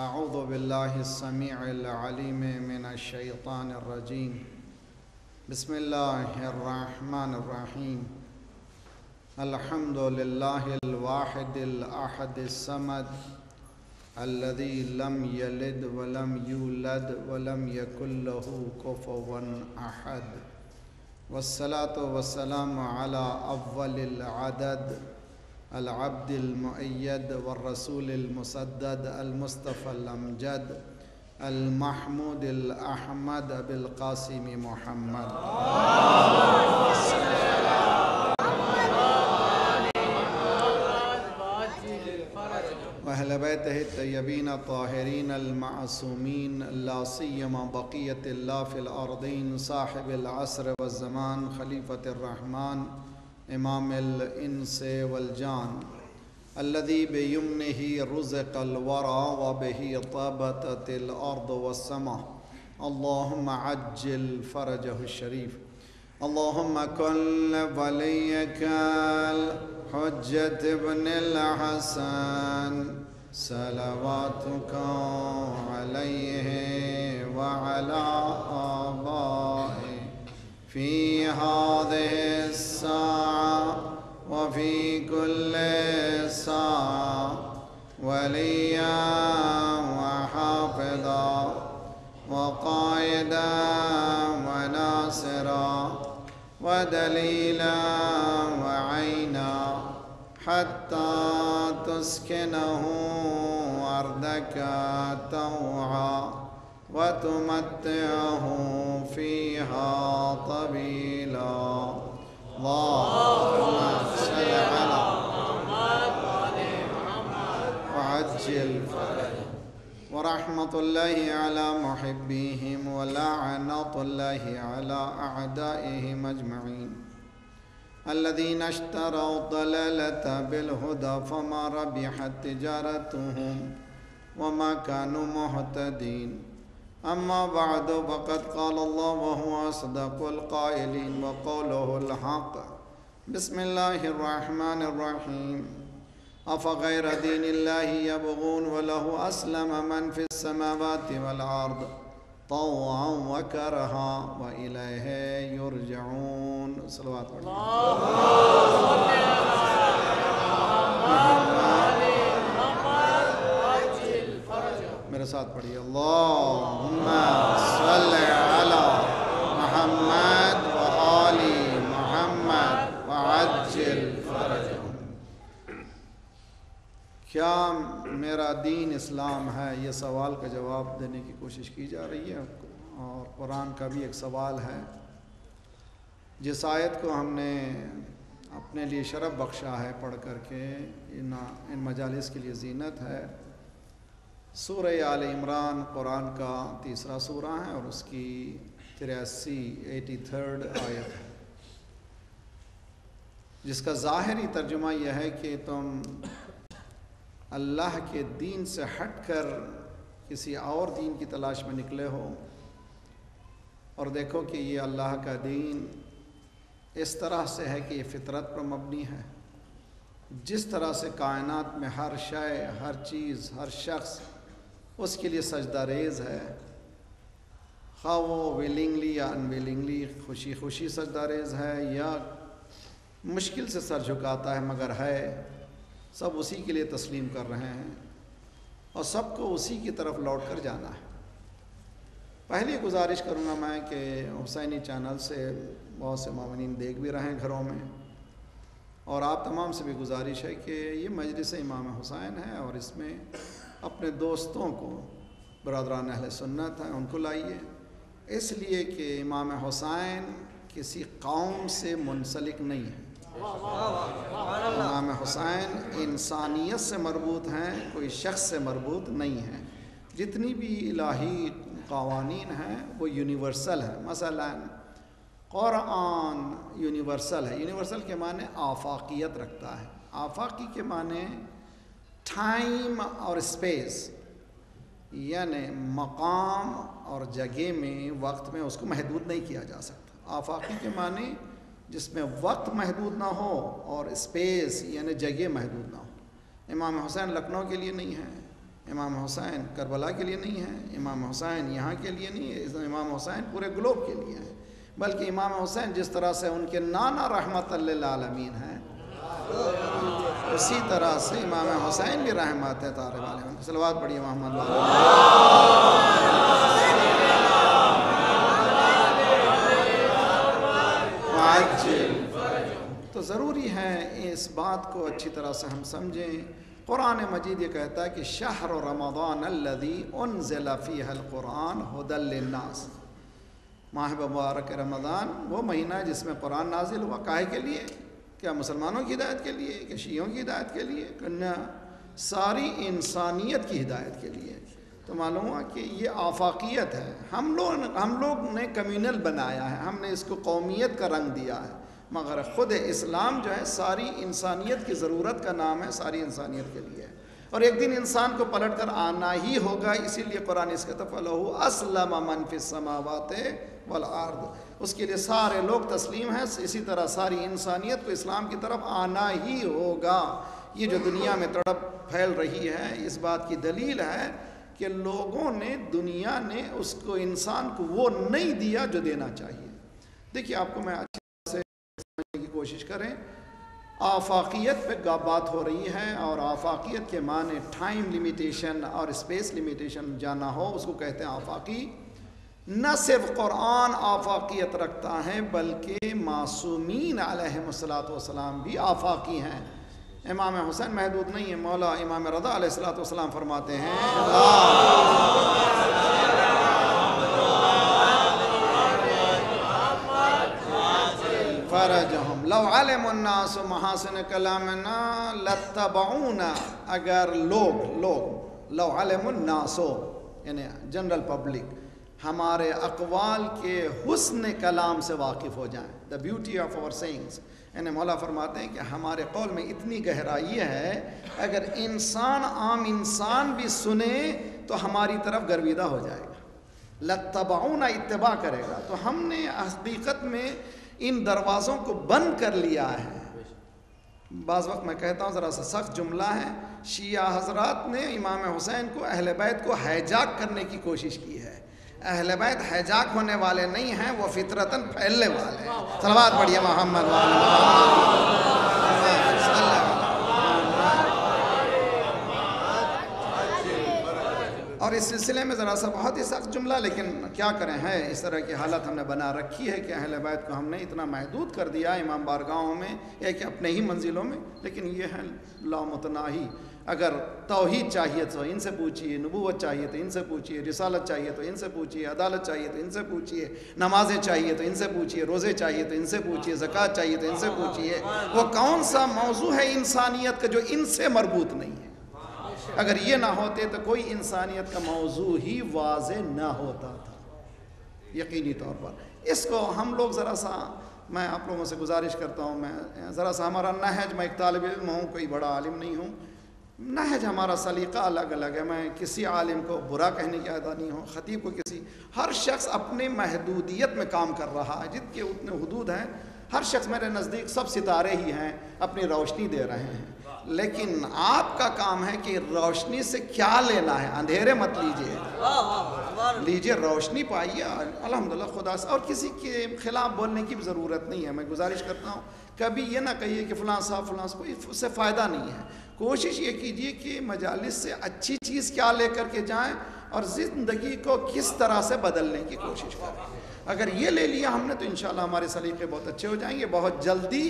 أعوذ بالله السميع العليم من الشيطان الرجيم. بسم الله الرحمن الرحيم. الحمد لله الواحد الأحد الصمد الذي لم يلد ولم يولد ولم يكن له كفوا أحد، والصلاة والسلام على أول العدد العبد المؤيد والرسول المسدد المصطفى الأمجد المحمود الأحمد أبي القاسم محمد وأهل بيته الطيبين الطاهرين المعصومين، لا سيما بقية الله في الأرضين، صاحب العصر والزمان، خليفة الرحمن، إمام الإنس والجان، الذي بيمنه رزق الورى وبه طابت الأرض والسماء. اللهم عجل فرجه الشريف. اللهم كن وليك الحجة ابن الحسن صلواتك عليه وعلى آبائه في هذه الساعة وفي كل ساعة، وليا وحافظا وقائدا وناصرا ودليلا وعينا، حتى تسكنه أرضك طوعا وتمتعه فيها طويلا. اللهم صل على وعجل فرجهم. ورحمة الله على محبيهم ولعنة الله على أعدائهم أجمعين، الذين اشتروا الضلالة بالهدى فما ربحت تجارتهم وما كانوا مهتدين. أما بعد، فقد قال الله وهو أصدق القائلين وقوله الحق. بسم الله الرحمن الرحيم. أفغير دين الله يبغون وله أسلم من في السماوات والأرض طوعا وكرها وإليه يرجعون. صلوات میرے ساتھ پڑھیے، اللہم صلی علی محمد وآل محمد وعجل فرجهم. کیا میرا دین اسلام ہے؟ یہ سوال کا جواب دینے کی کوشش کی جا رہی ہے، اور قرآن کا بھی ایک سوال ہے جس آیت کو ہم نے اپنے لیے شرف بخشا ہے پڑھ کر کے، ان مجالس کے لیے زینت ہے۔ سورہ آل عمران قرآن کا تیسرا سورہ ہے اور اس کی 83 آیت ہے، جس کا ظاہری ترجمہ یہ ہے کہ تم اللہ کے دین سے ہٹ کر کسی اور دین کی تلاش میں نکلے ہو، اور دیکھو کہ یہ اللہ کا دین اس طرح سے ہے کہ یہ فطرت پر مبنی ہے۔ جس طرح سے کائنات میں ہر شے، ہر چیز، ہر شخص اس کے لیے سجدہ ریز ہے، خواہ وہ ویلنگلی یا انویلنگلی، خوشی خوشی سجدہ ریز ہے یا مشکل سے سر جھکاتا ہے مگر ہے، سب اسی کے لیے تسلیم کر رہے ہیں اور سب کو اسی کی طرف لوٹ کر جانا ہے۔ پہلی گزارش کروں گا میں کہ حسینی چینل سے بہت سے مومنین دیکھ بھی رہے ہیں گھروں میں، اور آپ تمام سے بھی گزارش ہے کہ یہ مجلس امام حسین ہے اور اس میں اپنے دوستوں کو، برادران اہل سنت ہیں، ان کو لائیے، اس لیے کہ امام حسین کسی قوم سے منسلک نہیں ہے۔ امام حسین انسانیت سے مربوط ہیں، کوئی شخص سے مربوط نہیں ہیں۔ جتنی بھی الہی قوانین ہیں وہ یونیورسل ہیں۔ مثلا قرآن یونیورسل ہے۔ یونیورسل کے معنی آفاقیت رکھتا ہے۔ آفاقی کے معنی ٹائم اور اسپیس، یعنی مقام اور جگہ میں، وقت میں اس کو محدود نہیں کیا جا سکتا۔ آفاقی کے معنی جس میں وقت محدود نہ ہو اور اسپیس یعنی جگہ محدود نہ ہو۔ امام حسین لکھنؤ کے لیے نہیں ہیں، امام حسین کربلا کے لیے نہیں ہے، امام حسین یہاں کے لیے نہیں ہے، امام حسین پورے گلوب کے لیے ہے، بلکہ امام حسین جس طرح سے ان کے نانا رحمت للعالمین ہیں، اسی طرح سے امام حسین بھی رحمت ہے طارق علیہ۔ صلوات پڑھیے محمد تو ضروری ہے اس بات کو اچھی طرح سے ہم سمجھیں۔ قرآن مجید یہ کہتا ہے کہ شہر رمضان الذی انزل فیہ القرآن ھدی للناس، ماہ مبارک رمضان وہ مہینہ ہے جس میں قرآن نازل ہوا، کاہے کے لیے؟ کیا مسلمانوں کی ہدایت کے لیے کہ شیعوں کی ہدایت کے لیے؟ کہ ساری انسانیت کی ہدایت کے لیے۔ تو معلوم ہوا کہ یہ آفاقیت ہے، ہم لوگ نے کمیونل بنایا ہے، ہم نے اس کو قومیت کا رنگ دیا ہے، مگر خود اسلام جو ہے ساری انسانیت کی ضرورت کا نام ہے، ساری انسانیت کے لیے ہے، اور ایک دن انسان کو پلٹ کر آنا ہی ہوگا۔ اسی لیے قرآن اس کہتا ہے فَلَهُ أَسْلَمَ مَنْ فِي السَّمَاوَاتِ وَالْأَرْضِ، اس کے لیے سارے لوگ تسلیم ہیں، اسی طرح ساری انسانیت کو اسلام کی طرف آنا ہی ہوگا۔ یہ جو دنیا میں تڑپ پھیل رہی ہے، اس بات کی دلیل ہے کہ لوگوں نے، دنیا نے اس کو، انسان کو وہ نہیں دیا جو دینا چاہیے۔ دیکھیے آپ کو میں اچھی طرح سے سمجھنے کی کوشش کریں، آفاقیت پہ بات ہو رہی ہے، اور آفاقیت کے معنی ٹائم لیمیٹیشن اور اسپیس لیمیٹیشن جانا ہو اس کو کہتے ہیں آفاقی۔ نہ صرف قرآن آفاقیت رکھتا ہے بلکہ معصومین علیہم السلام بھی آفاقی ہیں۔ امام حسین محدود نہیں ہے، مولا امام رضا علیہ السلام فرماتے ہیں فرجہم لو علم الناس محاسن کلامنا لاتبعونا، اگر لوگ لو علم الناس یعنی جنرل پبلک ہمارے اقوال کے حسن کلام سے واقف ہو جائیں، the beauty of our sayings، یعنی مولا فرماتے ہیں کہ ہمارے قول میں اتنی گہرائی ہے، اگر عام انسان بھی سنے تو ہماری طرف گرویدہ ہو جائے گا، لاتبعونا اتباع کرے گا۔ تو ہم نے حقیقت میں ان دروازوں کو بند کر لیا ہے۔ بعض وقت میں کہتا ہوں ذرا سا سخت جملہ ہے، شیعہ حضرات نے امام حسین کو، اہل بیت کو ہیجاک کرنے کی کوشش کی ہے۔ اہل بیت ہیجاک ہونے والے نہیں ہیں، وہ فطرتاً پھیلنے والے ہیں۔ صلوات پڑھیے محمد اور اس سلسلے میں ذرا سا بہت ہی سخت جملہ، لیکن کیا کریں، ہے اس طرح کی حالت ہم نے بنا رکھی ہے کہ اہل بیت کو ہم نے اتنا محدود کر دیا امام بارگاہوں میں یا کہ اپنے ہی منزلوں میں، لیکن یہ ہے لامتناہی۔ اگر توحید چاہیے تو ان سے پوچھیے، نبوت چاہیے تو ان سے پوچھیے، رسالت چاہیے تو ان سے پوچھیے، عدالت چاہیے تو ان سے پوچھیے، نمازیں چاہیے تو ان سے پوچھیے، روزے چاہیے تو ان سے پوچھیے، زکوٰۃ چاہیے تو ان سے پوچھیے۔ وہ کون سا موضوع ہے انسانیت کا جو ان سے مربوط نہیں ہے؟ اگر یہ نہ ہوتے تو کوئی انسانیت کا موضوع ہی واضح نہ ہوتا تھا یقینی طور پر۔ اس کو ہم لوگ ذرا سا، میں آپ لوگوں سے گزارش کرتا ہوں، میں ذرا سا ہمارا نہج، میں ایک طالب علم ہوں، کوئی بڑا عالم نہیں ہوں، نہج ہمارا سلیقہ الگ الگ ہے۔ میں کسی عالم کو برا کہنے کی عادت نہیں ہوں، خطیب کو کسی، ہر شخص اپنے محدودیت میں کام کر رہا ہے، جن کے اتنے حدود ہیں، ہر شخص میرے نزدیک سب ستارے ہی ہیں، اپنی روشنی دے رہے ہیں، لیکن آپ کا کام ہے کہ روشنی سے کیا لینا ہے، اندھیرے مت لیجئے روشنی پائیے الحمدللہ خدا سے، اور کسی کے خلاف بولنے کی بھی ضرورت نہیں ہے۔ میں گزارش کرتا ہوں کبھی یہ نہ کہیے کہ فلاں صاحب کوئی اس سے فائدہ نہیں ہے۔ کوشش یہ کیجئے کہ مجالس سے اچھی چیز کیا لے کر کے جائیں اور زندگی کو کس طرح سے بدلنے کی کوشش کریں۔ اگر یہ لے لیا ہم نے تو انشاءاللہ ہمارے سلیقے بہت اچھے ہو جائیں گے، بہت جلدی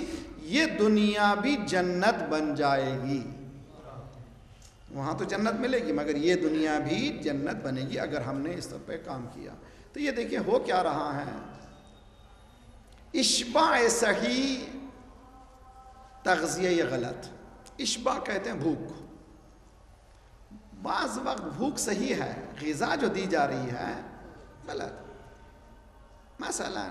یہ دنیا بھی جنت بن جائے گی۔ وہاں تو جنت ملے گی مگر یہ دنیا بھی جنت بنے گی اگر ہم نے اس طرح پہ کام کیا۔ تو یہ دیکھیں ہو کیا رہا ہے، اشباع صحیح، تغذیہ غلط۔ اشباع کہتے ہیں بھوک، بعض وقت بھوک صحیح ہے، غذا جو دی جا رہی ہے غلط۔ مثلا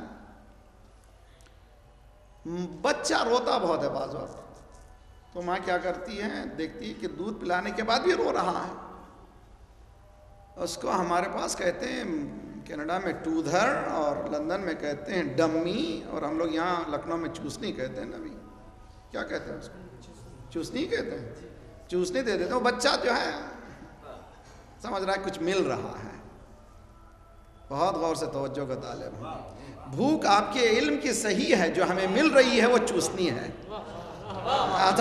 بچہ روتا بہت ہے بعض وقت، تو ماں کیا کرتی ہے، دیکھتی ہے کہ دودھ پلانے کے بعد بھی رو رہا ہے، اس کو ہمارے پاس کہتے ہیں کینیڈا میں ٹودھر اور لندن میں کہتے ہیں ڈمی، اور ہم لوگ یہاں لکھنؤ میں چوسنی کہتے ہیں نا، بھی کیا کہتے ہیں اس کو، چوسنی کہتے ہیں، چوسنی دے دیتے ہیں۔ وہ بچہ جو ہے سمجھ رہا ہے کچھ مل رہا ہے. بہت غور سے توجہ کا طالب ہے. بھوک آپ کے علم کی صحیح ہے، جو ہمیں مل رہی ہے وہ چوسنی ہے. آپ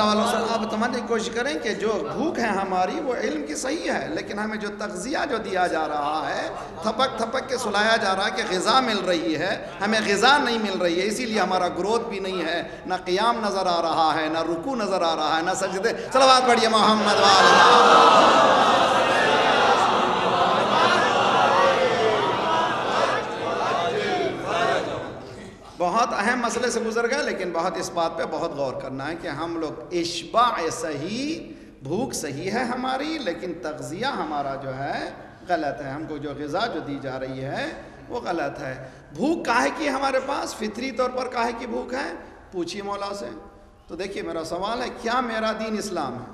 سمجھنے کی کوشش کریں کہ جو بھوک ہے ہماری وہ علم کی صحیح ہے، لیکن ہمیں جو تغذیہ جو دیا جا رہا ہے، تھپک تھپک کے سلایا جا رہا ہے کہ غذا مل رہی ہے، ہمیں غذا نہیں مل رہی ہے، اسی لیے ہمارا گروتھ بھی نہیں ہے، نہ قیام نظر آ رہا ہے، نہ رکوع نظر آ رہا ہے، نہ سجدے. صلوات پڑھیے محمد والے. بہت اہم مسئلے سے گزر گئے، لیکن بہت اس بات پہ بہت غور کرنا ہے کہ ہم لوگ اشباع صحیح، بھوک صحیح ہے ہماری، لیکن تغذیہ ہمارا جو ہے غلط ہے. ہم کو جو غذا جو دی جا رہی ہے وہ غلط ہے. بھوک کاہے کی ہمارے پاس فطری طور پر کاہے کی بھوک ہے؟ پوچھیے مولا سے. تو دیکھیے میرا سوال ہے کیا میرا دین اسلام ہے؟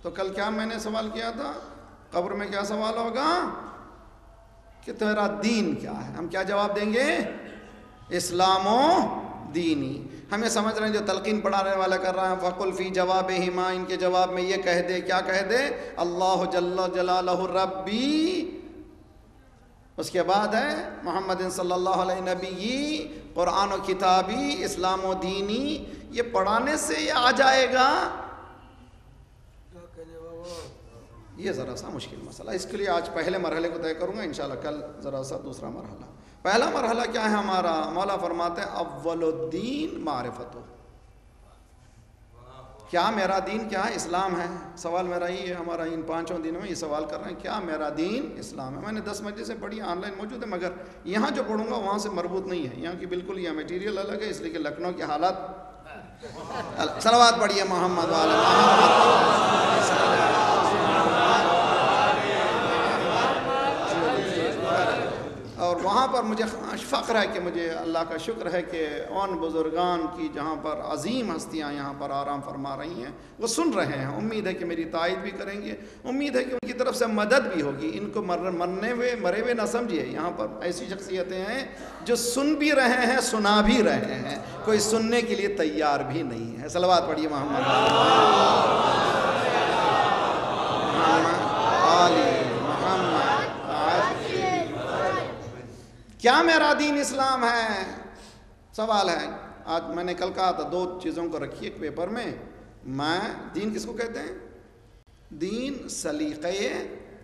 تو کل کیا میں نے سوال کیا تھا؟ قبر میں کیا سوال ہوگا کہ تیرا دین کیا ہے؟ ہم کیا جواب دیں گے؟ اسلام و دینی. ہمیں سمجھ رہے ہیں جو تلقین پڑھانے والا کر رہا ہے فقل فی جوابہما، ان کے جواب میں یہ کہہ دے، کیا کہہ دے؟ اللہ جل جلالہ ربی. اس کے بعد ہے محمد صلی اللہ علیہ نبی، قرآن و کتابی، اسلام و دینی. یہ پڑھانے سے یہ آ جائے گا؟ یہ ذرا سا مشکل مسئلہ. اس کے لیے آج پہلے مرحلے کو طے کروں گا، انشاءاللہ کل ذرا سا دوسرا مرحلہ. پہلا مرحلہ کیا ہے ہمارا؟ مولا فرماتے ہیں اول الدین معرفت. کیا میرا دین کیا ہے؟ اسلام ہے. سوال میرا یہ ہے، ہمارا ان 5 دنوں میں یہ سوال کر رہے ہیں کیا میرا دین اسلام ہے. میں نے 10 مجلسیں پڑھی، آن لائن موجود ہے، مگر یہاں جو پڑھوں گا وہاں سے مربوط نہیں ہے. یہاں کی بالکل یہ میٹیریل الگ ہے، اس لیے کہ لکھنؤ کے حالات. صلوات پڑھیے محمد والے محمد. اور وہاں پر مجھے فخر ہے کہ مجھے اللہ کا شکر ہے کہ ان بزرگان کی جہاں پر عظیم ہستیاں یہاں پر آرام فرما رہی ہیں وہ سن رہے ہیں. امید ہے کہ میری تائید بھی کریں گے، امید ہے کہ ان کی طرف سے مدد بھی ہوگی. ان کو مرنے ہوئے مرے ہوئے نہ سمجھیے. یہاں پر ایسی شخصیتیں ہیں جو سن بھی رہے ہیں، سنا بھی رہے ہیں، کوئی سننے کے لیے تیار بھی نہیں ہے. صلوات پڑھیے محمد علی محمد. کیا میرا دین اسلام ہے؟ سوال ہے. آج میں نے کل کہا تھا 2 چیزوں کو رکھیے ایک پیپر میں. میں دین کس کو کہتے ہیں؟ دین سلیقہ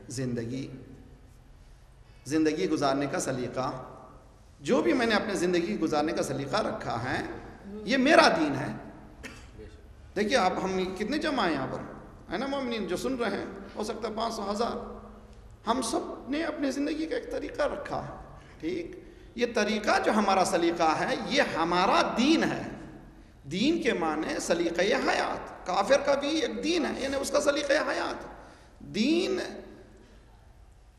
زندگی، زندگی گزارنے کا سلیقہ. جو بھی میں نے اپنے زندگی گزارنے کا سلیقہ رکھا ہے یہ میرا دین ہے. دیکھیے آپ ہم کتنے جمع ہیں یہاں پر، ہے نا مومنین جو سن رہے ہیں، ہو سکتا ہے 500 1000. ہم سب نے اپنی زندگی کا ایک طریقہ رکھا ہے. ٹھیک، یہ طریقہ جو ہمارا سلیقہ ہے یہ ہمارا دین ہے. دین کے معنی سلیقہ حیات. کافر کا بھی ایک دین ہے، یعنی اس کا سلیقہ حیات. دین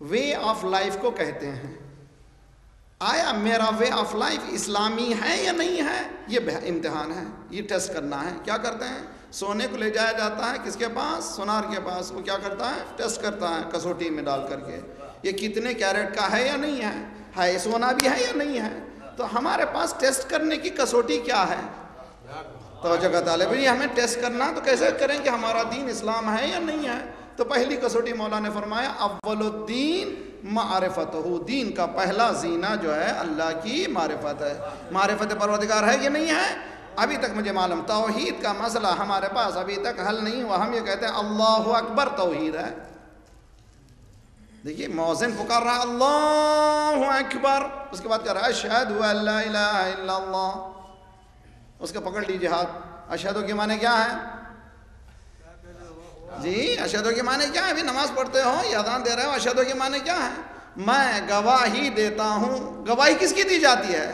وے آف لائف کو کہتے ہیں. آیا میرا وے آف لائف اسلامی ہے یا نہیں ہے؟ یہ امتحان ہے، یہ ٹیسٹ کرنا ہے. کیا کرتے ہیں؟ سونے کو لے جایا جاتا ہے کس کے پاس؟ سونار کے پاس. وہ کیا کرتا ہے؟ ٹیسٹ کرتا ہے کسوٹی میں ڈال کر کے، یہ کتنے کیرٹ کا ہے یا نہیں ہے، ہے سونا بھی ہے یا نہیں ہے. تو ہمارے پاس ٹیسٹ کرنے کی کسوٹی کیا ہے؟ توجہ کا طالب علم. ہمیں ٹیسٹ کرنا تو کیسے کریں کہ ہمارا دین اسلام ہے یا نہیں ہے؟ تو پہلی کسوٹی مولا نے فرمایا اول الدین معرفتہ. دین کا پہلا زینہ جو ہے اللہ کی معرفت ہے. معرفت پروردگار ہے یا نہیں ہے؟ ابھی تک مجھے معلوم توحید کا مسئلہ ہمارے پاس ابھی تک حل نہیں ہوا. ہم یہ کہتے ہیں اللہ اکبر توحید ہے. دیکھیے مؤذن پکار رہا ہے اللہ اکبر، اس کے بعد کہہ رہا ہے اشہد ان لا الہ الا اللہ. اس کا پکڑ لیجیے ہاتھ. اشہدو کے معنی کیا ہے؟ جی اشہدو کے معنی کیا ہے؟ ابھی نماز پڑھتے ہو یا اذان دے رہے ہو، اشہدو کے معنی کیا ہے؟ میں گواہی دیتا ہوں. گواہی کس کی دی جاتی ہے؟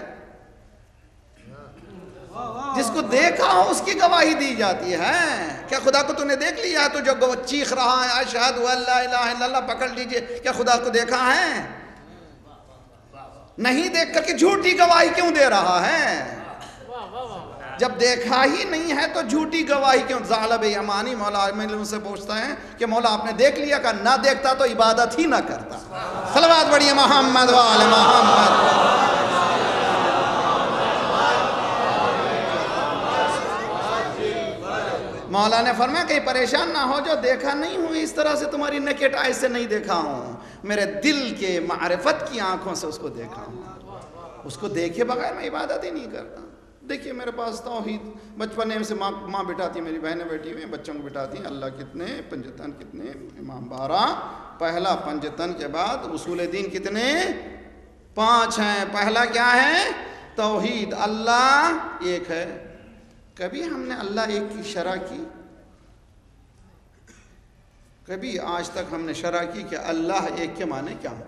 جس کو دیکھا ہو اس کی گواہی دی جاتی ہے. کیا خدا کو تو نے دیکھ لیا ہے؟ تو جو چیخ رہا ہے اشہد ان لا الہ الا اللہ، پکڑ لیجئے، کیا خدا کو دیکھا ہے؟ نہیں دیکھ کر کے جھوٹی گواہی کیوں دے رہا ہے؟ جب دیکھا ہی نہیں ہے تو جھوٹی گواہی کیوں؟ ظالب یمانی مولا ان سے پوچھتا ہے کہ مولا آپ نے دیکھ لیا؟ کہ نہ دیکھتا تو عبادت ہی نہ کرتا. صلوات پڑھیے محمد وآل محمد. مولا نے فرمایا کہیں پریشان نہ ہو جو دیکھا نہیں ہوں اس طرح سے تمہاری نیکڈ آئی سے نہیں دیکھا ہوں، میرے دل کے معرفت کی آنکھوں سے اس کو دیکھا ہوں، اس کو دیکھے بغیر میں عبادت ہی نہیں کرتا۔ دیکھیے میرے پاس توحید بچپنے سے ماں بٹھاتی، میری بہنیں بیٹھی ہوئی ہیں، بچوں کو بٹھاتی ہیں، اللہ کتنے، پنجتن کتنے، امام 12، پہلا پنجتن کے بعد اصول دین کتنے؟ 5 ہیں۔ پہلا کیا ہے؟ توحید، اللہ ایک ہے۔ کبھی ہم نے اللہ ایک کی شرح کی؟ کبھی آج تک ہم نے شرح کی کہ اللہ ایک کے معنی کیا ہے؟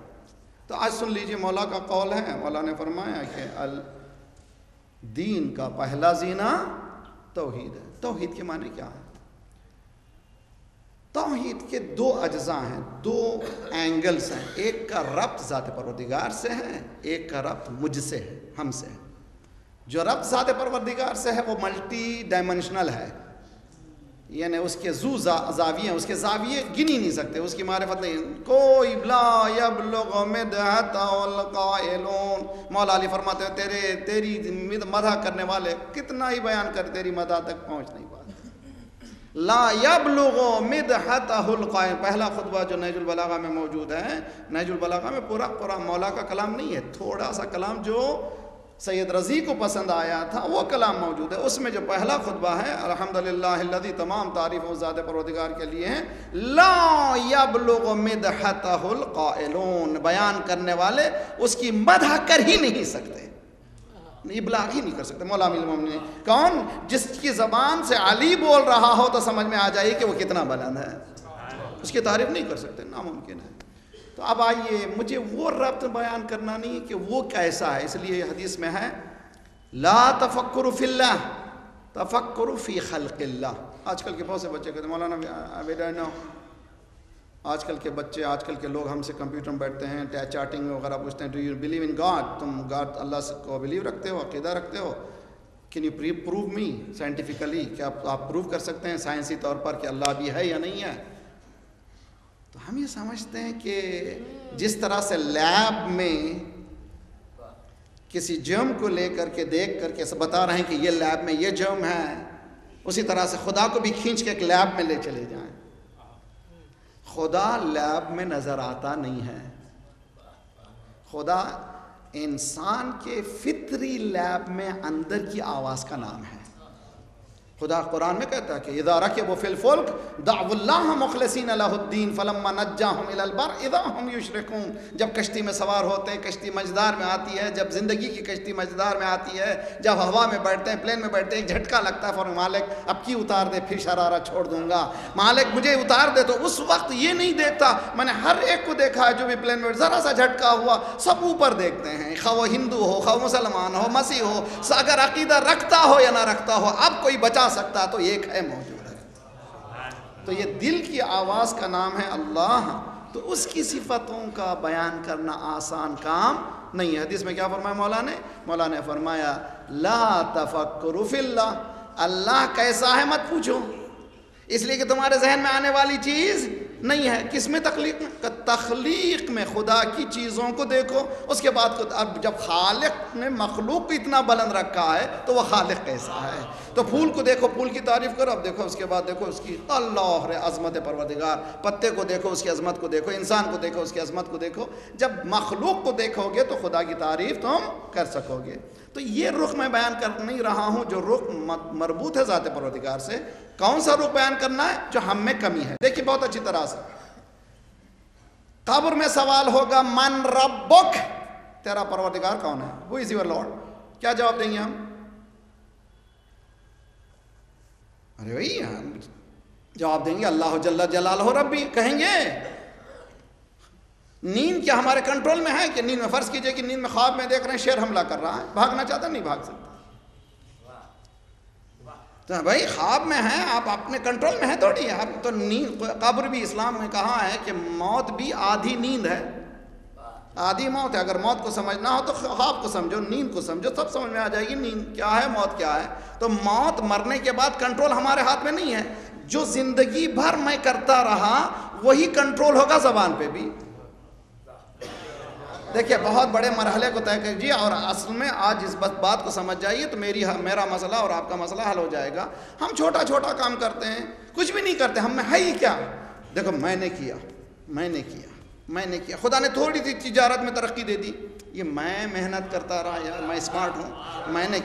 تو آج سن لیجئے مولا کا قول ہے، مولا نے فرمایا کہ دین کا پہلا زینہ توحید ہے۔ توحید کے معنی کیا ہے؟ توحید کے 2 اجزاء ہیں، 2 اینگلز ہیں، ایک کا ربط ذات پروردگار سے ہے، ایک کا ربط مجھ سے ہے، ہم سے ہے۔ جو ربط ذات پروردگار سے ہے وہ ملٹی ڈائمنشنل ہے، یعنی اس کے زاویے ہیں، اس کے زاویے گن ہی نہیں سکتے، اس کی معرفت نہیں، کوئی لا یبلغ مدحتہ القائلون۔ مولا علی فرماتے ہیں تیری مدح کرنے والے کتنا ہی بیان کر تیری مدح تک پہنچ نہیں پاتے۔ لا یبلغ مدحتہ القائل، پہلا خطبہ جو نہج البلاغہ میں موجود ہے، نہج البلاغہ میں پورا مولا کا کلام نہیں ہے، تھوڑا سا کلام جو سید رضی کو پسند آیا تھا وہ کلام موجود ہے، اس میں جو پہلا خطبہ ہے الحمدللہ الذی، تمام تعریف ذات پروردگار کے لیے ہیں، لا یبلغ مدحتہ القائلون، بیان کرنے والے اس کی مدح کر ہی نہیں سکتے، ابلاغ ہی نہیں کر سکتے۔ مولا امیر المومنین کون؟ جس کی زبان سے علی بول رہا ہو تو سمجھ میں آ جائے کہ وہ کتنا بلند ہے، اس کی تعریف نہیں کر سکتے، ناممکن ہے۔ تو اب آئیے، مجھے وہ ربط بیان کرنا نہیں ہے کہ وہ کیسا ہے، اس لیے حدیث میں ہے لا تفکر فی اللہ تفکر فی خلق اللہ۔ آج کل کے بہت سے بچے کہتے ہیں مولانا آج کل کے بچے، آج کل کے لوگ ہم سے کمپیوٹر میں بیٹھتے ہیں، چیٹنگ میں وغیرہ پوچھتے ہیں do you believe in God, تم گاڈ اللہ کو بلیو رکھتے ہو، عقیدہ رکھتے ہو؟ Can you prove me scientifically, کیا آپ پروو کر سکتے ہیں سائنسی طور پر کہ اللہ بھی ہے یا نہیں ہے؟ تو ہم یہ سمجھتے ہیں کہ جس طرح سے لیب میں کسی جرم کو لے کر کے دیکھ کر کے بتا رہے ہیں کہ یہ لیب میں یہ جرم ہے، اسی طرح سے خدا کو بھی کھینچ کے ایک لیب میں لے چلے جائیں۔ خدا لیب میں نظر آتا نہیں ہے، خدا انسان کے فطری لیب میں اندر کی آواز کا نام ہے۔ خدا قرآن میں کہتا ہے کہ اذا رکبوا فی الفلک دعوا اللہ مخلصین لہ الدین فلما نجاہم الی البر اذا ہم یشرکون۔ جب کشتی میں سوار ہوتے ہیں، کشتی مجدار میں آتی ہے، جب زندگی کی کشتی مجدار میں آتی ہے، جب ہوا میں بیٹھتے ہیں، پلین میں بیٹھتے ہیں، ایک جھٹکا لگتا ہے، فوراً مالک اب کی اتار دے، پھر شرارہ چھوڑ دوں گا، مالک مجھے اتار دے۔ تو اس وقت یہ نہیں دیکھتا، میں نے ہر ایک کو دیکھا ہے جو بھی پلین میں ذرا سا جھٹکا ہوا سب اوپر دیکھتے ہیں، خواہ وہ ہندو ہو، خواہ مسلمان ہو، مسیح ہو، اگر عقیدہ رکھتا ہو یا نہ رکھتا ہو، اب کوئی بچا سکتا تو ایک ہے موجود ہے۔ تو یہ دل کی آواز کا نام ہے اللہ، تو اس کی صفتوں کا بیان کرنا آسان کام نہیں ہے۔ حدیث میں کیا فرمایا مولا نے؟ مولا نے فرمایا لا تفکر فی اللہ، اللہ کیسا ہے مت پوچھو، اس لیے کہ تمہارے ذہن میں آنے والی چیز نہیں ہے۔ کس میں؟ تخلیق میں۔ تخلیق میں خدا کی چیزوں کو دیکھو، اس کے بعد اب جب خالق نے مخلوق کو اتنا بلند رکھا ہے تو وہ خالق کیسا ہے؟ تو پھول کو دیکھو، پھول کی تعریف کرو، اب دیکھو اس کے بعد دیکھو اس کی اللہ عظمت پروردگار، پتے کو دیکھو اس کی عظمت کو دیکھو، انسان کو دیکھو اس کی عظمت کو دیکھو۔ جب مخلوق کو دیکھو گے تو خدا کی تعریف تم کر سکو گے۔ تو یہ رخ میں بیان کر نہیں رہا ہوں جو رخ مربوط ہے ذات پروردگار سے۔ کون سا رخ بیان کرنا ہے؟ جو ہم میں کمی ہے۔ دیکھیے بہت اچھی طرح سے قبر میں سوال ہوگا من ربک، تیرا پروردگار کون ہے؟ Who is your Lord؟ کیا جواب دیں گے ہم؟ ارے بھائی ہم جواب دیں گے اللہ جل جلالہ ربی، کہیں گے۔ نیند کیا ہمارے کنٹرول میں ہے کہ نیند میں؟ فرض کیجئے کہ نیند میں خواب میں دیکھ رہے ہیں شیر حملہ کر رہا ہے، بھاگنا چاہتا نہیں بھاگ سکتا۔ تو بھائی خواب میں ہیں آپ، اپنے کنٹرول میں ہے تھوڑی ہے آپ تو۔ نیند قبر بھی اسلام میں کہا ہے کہ موت بھی آدھی نیند ہے، آدھی موت ہے۔ اگر موت کو سمجھنا ہو تو خواب کو سمجھو، نیند کو سمجھو، سب سمجھ میں آ جائے گی نیند کیا ہے، موت کیا ہے۔ تو موت مرنے کے بعد کنٹرول ہمارے ہاتھ میں نہیں ہے۔ جو زندگی بھر میں کرتا رہا وہی کنٹرول ہوگا زبان پہ بھی۔ دیکھیے بہت بڑے مرحلے کو طے کیجیے اور اصل میں آج اس بات کو سمجھ جائیے تو میرا مسئلہ اور آپ کا مسئلہ حل ہو جائے گا. ہم چھوٹا چھوٹا کام کرتے ہیں, کچھ بھی نہیں کرتے, ہم میں ہے ہی کیا. دیکھو میں نے کیا, خدا نے تھوڑی سی تجارت میں ترقی دے دی, یہ میں محنت کرتا رہا یار, میں اسمارٹ ہوں, میں نے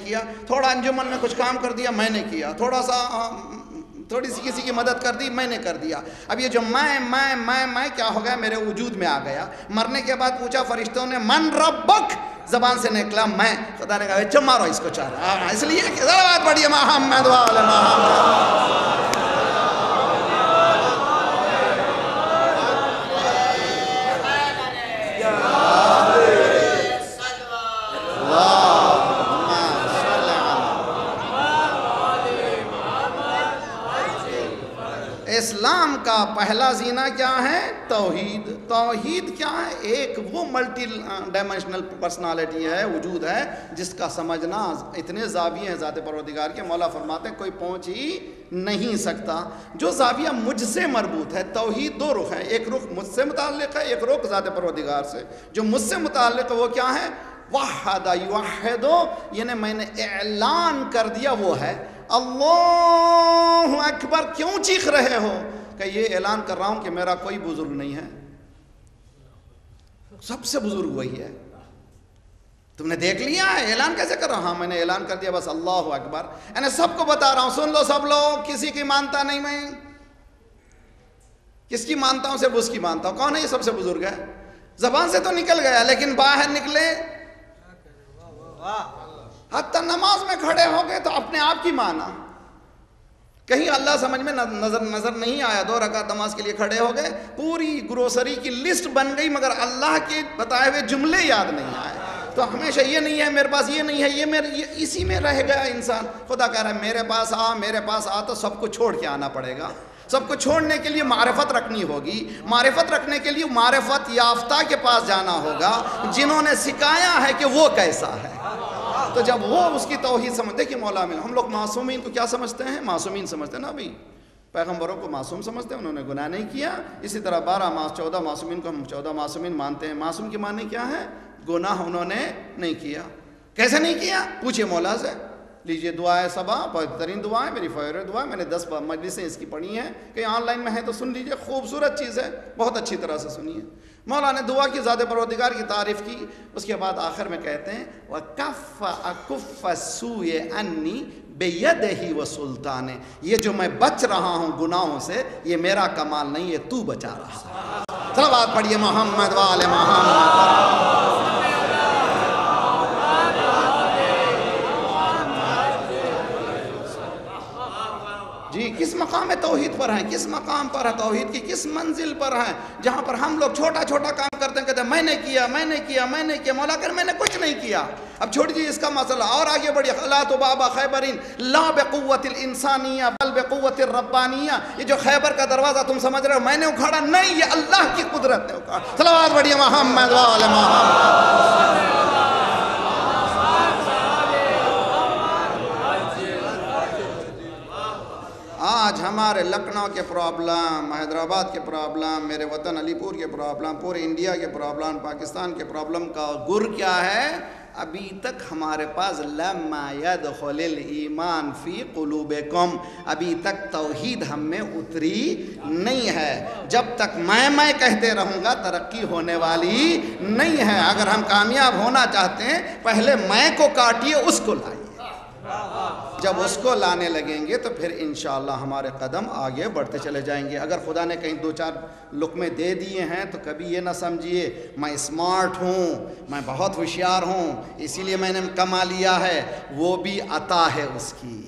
کیا, تھوڑا انجمن میں کچھ کام کر دیا, میں نے کیا, تھوڑی سی کسی کی مدد کر دی, میں نے کر دیا. اب یہ جو میں کیا ہو گیا, میرے وجود میں آ گیا. مرنے کے بعد پوچھا فرشتوں نے من ربک, زبان سے نکلا میں. خدا نے کہا اچھا مارو اس کو چار. اس لیے کہ ذرا بات پڑھیے محمد وعلی محمد. اسلام کا پہلا زینہ کیا ہے؟ توحید. توحید کیا ہے؟ ایک وہ ملٹی ڈائمینشنل پرسنالٹی ہے, وجود ہے, جس کا سمجھنا اتنے زاویے ہیں ذات پروردگار کے. مولا فرماتے ہیں کوئی پہنچ ہی نہیں سکتا. جو زاویہ مجھ سے مربوط ہے, توحید دو رخ ہیں, ایک رخ مجھ سے متعلق ہے, ایک رخ ذات پروردگار سے. جو مجھ سے متعلق ہے وہ کیا ہے؟ وحد یوحد, یعنی میں نے اعلان کر دیا, وہ ہے اللہ اکبر. کیوں چیخ رہے ہو؟ کہ یہ اعلان کر رہا ہوں کہ میرا کوئی بزرگ نہیں ہے, سب سے بزرگ وہی ہے. تم نے دیکھ لیا ہے اعلان کیسے کر رہا ہوں؟ ہاں میں نے اعلان کر دیا, بس اللہ اکبر. یعنی سب کو بتا رہا ہوں, سن لو سب لوگ, کسی کی مانتا نہیں میں, کس کی مانتا ہوں صرف اس کی مانتا ہوں. کون ہے یہ سب سے بزرگ ہے؟ زبان سے تو نکل گیا, لیکن باہر نکلے, حتی نماز میں کھڑے ہو گئے تو اپنے آپ کی مانا. کہیں اللہ سمجھ میں نظر نہیں آیا, 2 رکعت نماز کے لیے کھڑے ہو گئے, پوری گروسری کی لسٹ بن گئی, مگر اللہ کے بتائے ہوئے جملے یاد نہیں آئے. تو ہمیشہ یہ نہیں ہے میرے پاس, یہ نہیں ہے, یہ اسی میں رہ گیا انسان. خدا کہہ رہا ہے میرے پاس آ تو سب کو چھوڑ کے آنا پڑے گا. سب کو چھوڑنے کے لیے معرفت رکھنی ہوگی. معرفت رکھنے کے لیے معرفت یافتہ کے پاس جانا ہوگا, جنہوں نے سکھایا ہے کہ وہ کیسا ہے. تو جب وہ اس کی توحید سمجھتے کہ مولا میں, ہم لوگ معصومین کو کیا سمجھتے ہیں؟ معصومین سمجھتے ہیں نا بھائی, پیغمبروں کو معصوم سمجھتے ہیں, انہوں نے گناہ نہیں کیا. اسی طرح 14 معصومین کو ہم 14 معصومین مانتے ہیں. معصوم کے معنی کیا ہے؟ گناہ انہوں نے نہیں کیا. کیسے نہیں کیا؟ پوچھئے مولا سے. لیجئے دعائے صبا, بہترین دعائیں, میری فیوریٹ دعائیں, میں نے 10 مجلسیں اس کی پڑھی ہیں, کہیں آن لائن میں ہے تو سن لیجئے, خوبصورت چیز ہے, بہت اچھی طرح سے سنیے. مولا نے دعا کی, ذات پروردگار کی تعریف کی. اس کے بعد آخر میں کہتے ہیں وَكَفَّ أَكُفَّ السُّوءِ عَنِّي بِيَدِهِ وَسُلْطَانِ, یہ جو میں بچ رہا ہوں گناہوں سے, یہ میرا کمال نہیں, یہ تو بچا رہا. صلوات پڑھیے محمد وآل محمد. جی کس مقام توحید پر ہیں, کس مقام پر ہے توحید کی, کس منزل پر ہیں, جہاں پر ہم لوگ چھوٹا چھوٹا کام کرتے ہیں, کہتے ہیں میں نے کیا. مولا کر میں نے کچھ نہیں کیا. اب چھوڑ دیجیے اس کا مسئلہ اور آگے بڑھیے. خلات بابا خیبرین لا بقوت الانسانیہ بل بقوت الربانیہ. یہ جو خیبر کا دروازہ تم سمجھ رہے ہو میں نے اکھاڑا نہیں, یہ اللہ کی قدرت نے اکھاڑا. صلوات پڑھیے محمد وآل محمد. آج ہمارے لکھنؤ کے پرابلم, حیدرآباد کے پرابلم, میرے وطن علی پور کے پرابلم, پورے انڈیا کے پرابلم, پاکستان کے پرابلم کا گر کیا ہے؟ ابھی تک ہمارے پاس لما يدخل الایمان فی قلوبکم, ابھی تک توحید ہم میں اتری نہیں ہے. جب تک میں کہتے رہوں گا ترقی ہونے والی نہیں ہے. اگر ہم کامیاب ہونا چاہتے ہیں پہلے میں کو کاٹیے, اس کو لائیے. جب اس کو لانے لگیں گے تو پھر انشاءاللہ ہمارے قدم آگے بڑھتے چلے جائیں گے. اگر خدا نے کہیں 2-4 لقمے دے دیے ہیں تو کبھی یہ نہ سمجھیے میں اسمارٹ ہوں, میں بہت ہوشیار ہوں, اسی لیے میں نے کما لیا ہے. وہ بھی عطا ہے اس کی,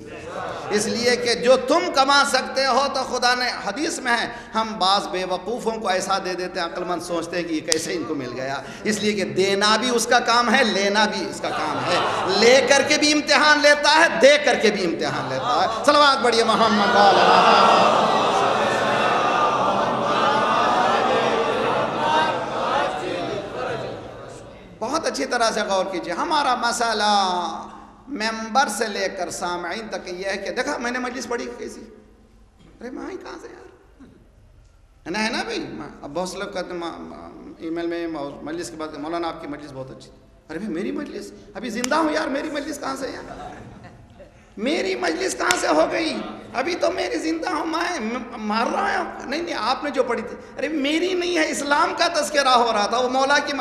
اس لیے کہ جو تم کما سکتے ہو تو خدا نے, حدیث میں ہے, ہم بعض بے وقوفوں کو ایسا دے دیتے ہیں, عقل مند سوچتے ہیں کہ یہ کیسے ان کو مل گیا. اس لیے کہ دینا بھی اس کا کام ہے, لینا بھی اس کا کام ہے. لے کر کے بھی امتحان لیتا ہے, دے کر کے بھی امتحان لیتا ہے. صلوات پڑھیے محمد وآل محمد. بہت اچھی طرح سے غور کیجئے. ہمارا مسئلہ ممبر سے لے کر سامعین تک یہ ہے کہ دیکھا میں نے مجلس پڑھی کیسی, ارے ماں کہاں سے یار, ہے نا بھائی. اب بہت سے لوگ کہتے ہیں ای میل میں مجلس کے بعد مولانا آپ کی مجلس بہت اچھی. ارے بھائی میری مجلس ابھی زندہ ہوں یار, میری مجلس کہاں سے یار, میری مجلس کہاں سے ہو گئی, ابھی تو میری زندہ ہوں, میں مار رہا ہوں. نہیں آپ نے جو پڑھی تھی, ارے میری نہیں ہے, اسلام کا تذکرہ ہو رہا تھا, وہ مولا کی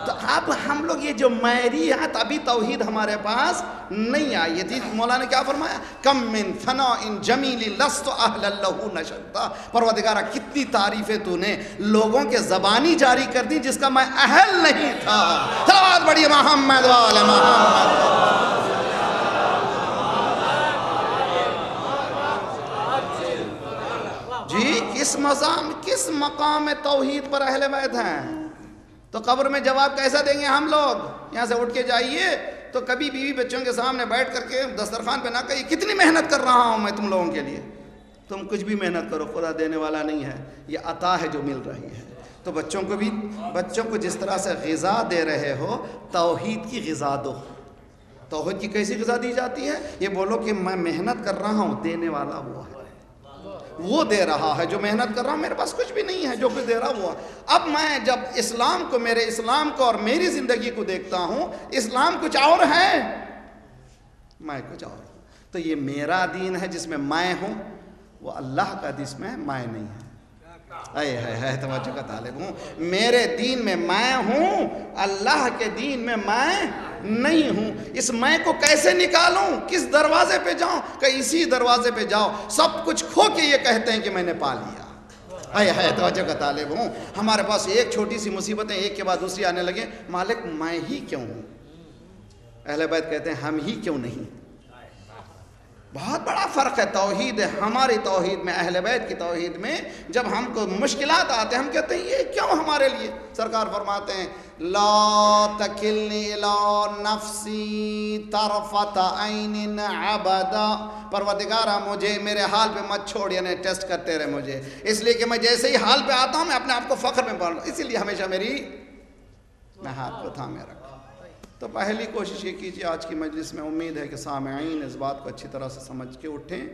تو اب ہم لوگ یہ جو میری ہے ابھی توحید ہمارے پاس نہیں آئی تھی. مولا نے کیا فرمایا, کم من ثناء جمیل لست اہلا لہ نشدا. پروردگارہ کتنی تعریفیں تو نے لوگوں کے زبانی جاری کر دی جس کا میں اہل نہیں تھا. صلوات بڑی محمد وآل محمد. جی کس مقام توحید پر اہل بیت ہیں, تو قبر میں جواب کیسا دیں گے ہم لوگ؟ یہاں سے اٹھ کے جائیے تو کبھی بیوی بچوں کے سامنے بیٹھ کر کے دسترخوان پہ نہ کہیے کتنی محنت کر رہا ہوں میں تم لوگوں کے لیے. تم کچھ بھی محنت کرو, خدا دینے والا نہیں ہے, یہ عطا ہے جو مل رہی ہے. تو بچوں کو جس طرح سے غذا دے رہے ہو, توحید کی غذا دو. توحید کی کیسی غذا دی جاتی ہے؟ یہ بولو کہ میں محنت کر رہا ہوں, دینے والا وہ ہے, وہ دے رہا ہے. جو محنت کر رہا ہوں میرے پاس کچھ بھی نہیں ہے, جو کچھ دے رہا وہ. اب میں جب میرے اسلام کو اور میری زندگی کو دیکھتا ہوں, اسلام کچھ اور ہے, میں کچھ اور ہوں. تو یہ میرا دین ہے جس میں میں ہوں, وہ اللہ کا جس میں میں نہیں ہے. اے توجہ کا طالب ہوں, میرے دین میں میں ہوں, اللہ کے دین میں میں نہیں ہوں. اس میں کو کیسے نکالوں, کس دروازے پہ جاؤں؟ کہ اسی دروازے پہ جاؤ. سب کچھ کھو کے یہ کہتے ہیں کہ میں نے پا لیا. اے توجہ کا طالب ہوں, ہمارے پاس ایک چھوٹی سی مصیبتیں ایک کے بعد دوسری آنے لگے. مالک میں ہی کیوں ہوں؟ اہل بیت کہتے ہیں ہم ہی کیوں نہیں. بہت بڑا فرق ہے توحید ہماری توحید میں, اہل بیت کی توحید میں. جب ہم کو مشکلات آتے ہیں ہم کہتے ہیں یہ کیوں ہمارے لیے. سرکار فرماتے ہیں لا تکلنی الی نفسی طرفت عین عبدا. پروردگارہ مجھے میرے حال پہ مت چھوڑ, یعنی ٹیسٹ کرتے رہے مجھے, اس لیے کہ میں جیسے ہی حال پہ آتا ہوں میں اپنے آپ کو فخر میں پاؤں, اسی لیے ہمیشہ میں ہاتھ کو تھامے رکھا. تو پہلی کوشش یہ کیجیے آج کی مجلس میں, امید ہے کہ سامعین اس بات کو اچھی طرح سے سمجھ کے اٹھیں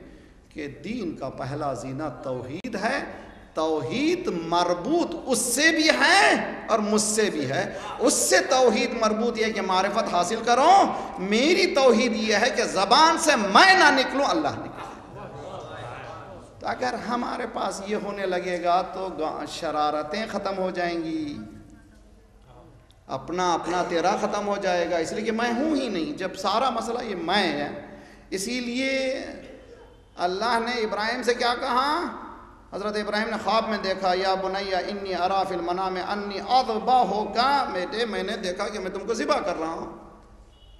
کہ دین کا پہلا زینت توحید ہے. توحید مربوط اس سے بھی ہے اور مجھ سے بھی ہے. اس سے توحید مربوط یہ ہے کہ معرفت حاصل کرو. میری توحید یہ ہے کہ زبان سے میں نہ نکلوں, اللہ نکلے. تو اگر ہمارے پاس یہ ہونے لگے گا تو شرارتیں ختم ہو جائیں گی, اپنا تیرا ختم ہو جائے گا, اس لیے کہ میں ہوں ہی نہیں. جب سارا مسئلہ یہ میں ہے, اسی لیے اللہ نے ابراہیم سے کیا کہا؟ حضرت ابراہیم نے خواب میں دیکھا, یا بنی انی اری فی المنام انی اذبحک, بیٹے میں نے دیکھا کہ میں تم کو ذبح کر رہا ہوں.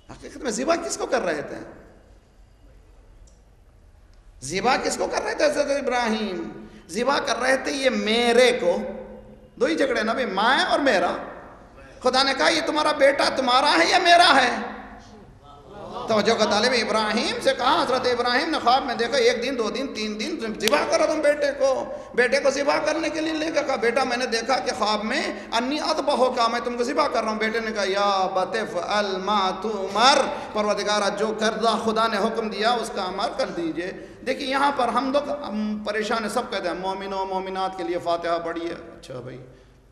حقیقت میں ذبح کس کو کر رہے تھے؟ ذبح کس کو کر رہے تھے حضرت ابراہیم؟ ذبح کر رہے تھے یہ میرے کو. دو ہی جھگڑے نا بھائی, میں اور میرا. خدا نے کہا یہ تمہارا بیٹا تمہارا ہے یا میرا ہے؟ توجہ کا طالب. ابراہیم سے کہا, حضرت ابراہیم نے خواب میں دیکھا, 1 دن 2 دن 3 دن ذبح کرو تم بیٹے کو ذبح کرنے کے لیے لے کر. بیٹا میں نے دیکھا کہ خواب میں انی اذبحک, میں تم کو ذبح کر رہا ہوں. بیٹے نے کہا یا ابت افعل ما تؤمر, پروردگارہ جو کردہ خدا نے حکم دیا اس کا عمل کر دیجئے. دیکھیں یہاں پر ہم لوگ پریشان ہیں, سب کہتے ہیں مومنوں مومنات کے لیے فاتحہ پڑھیے. اچھا بھائی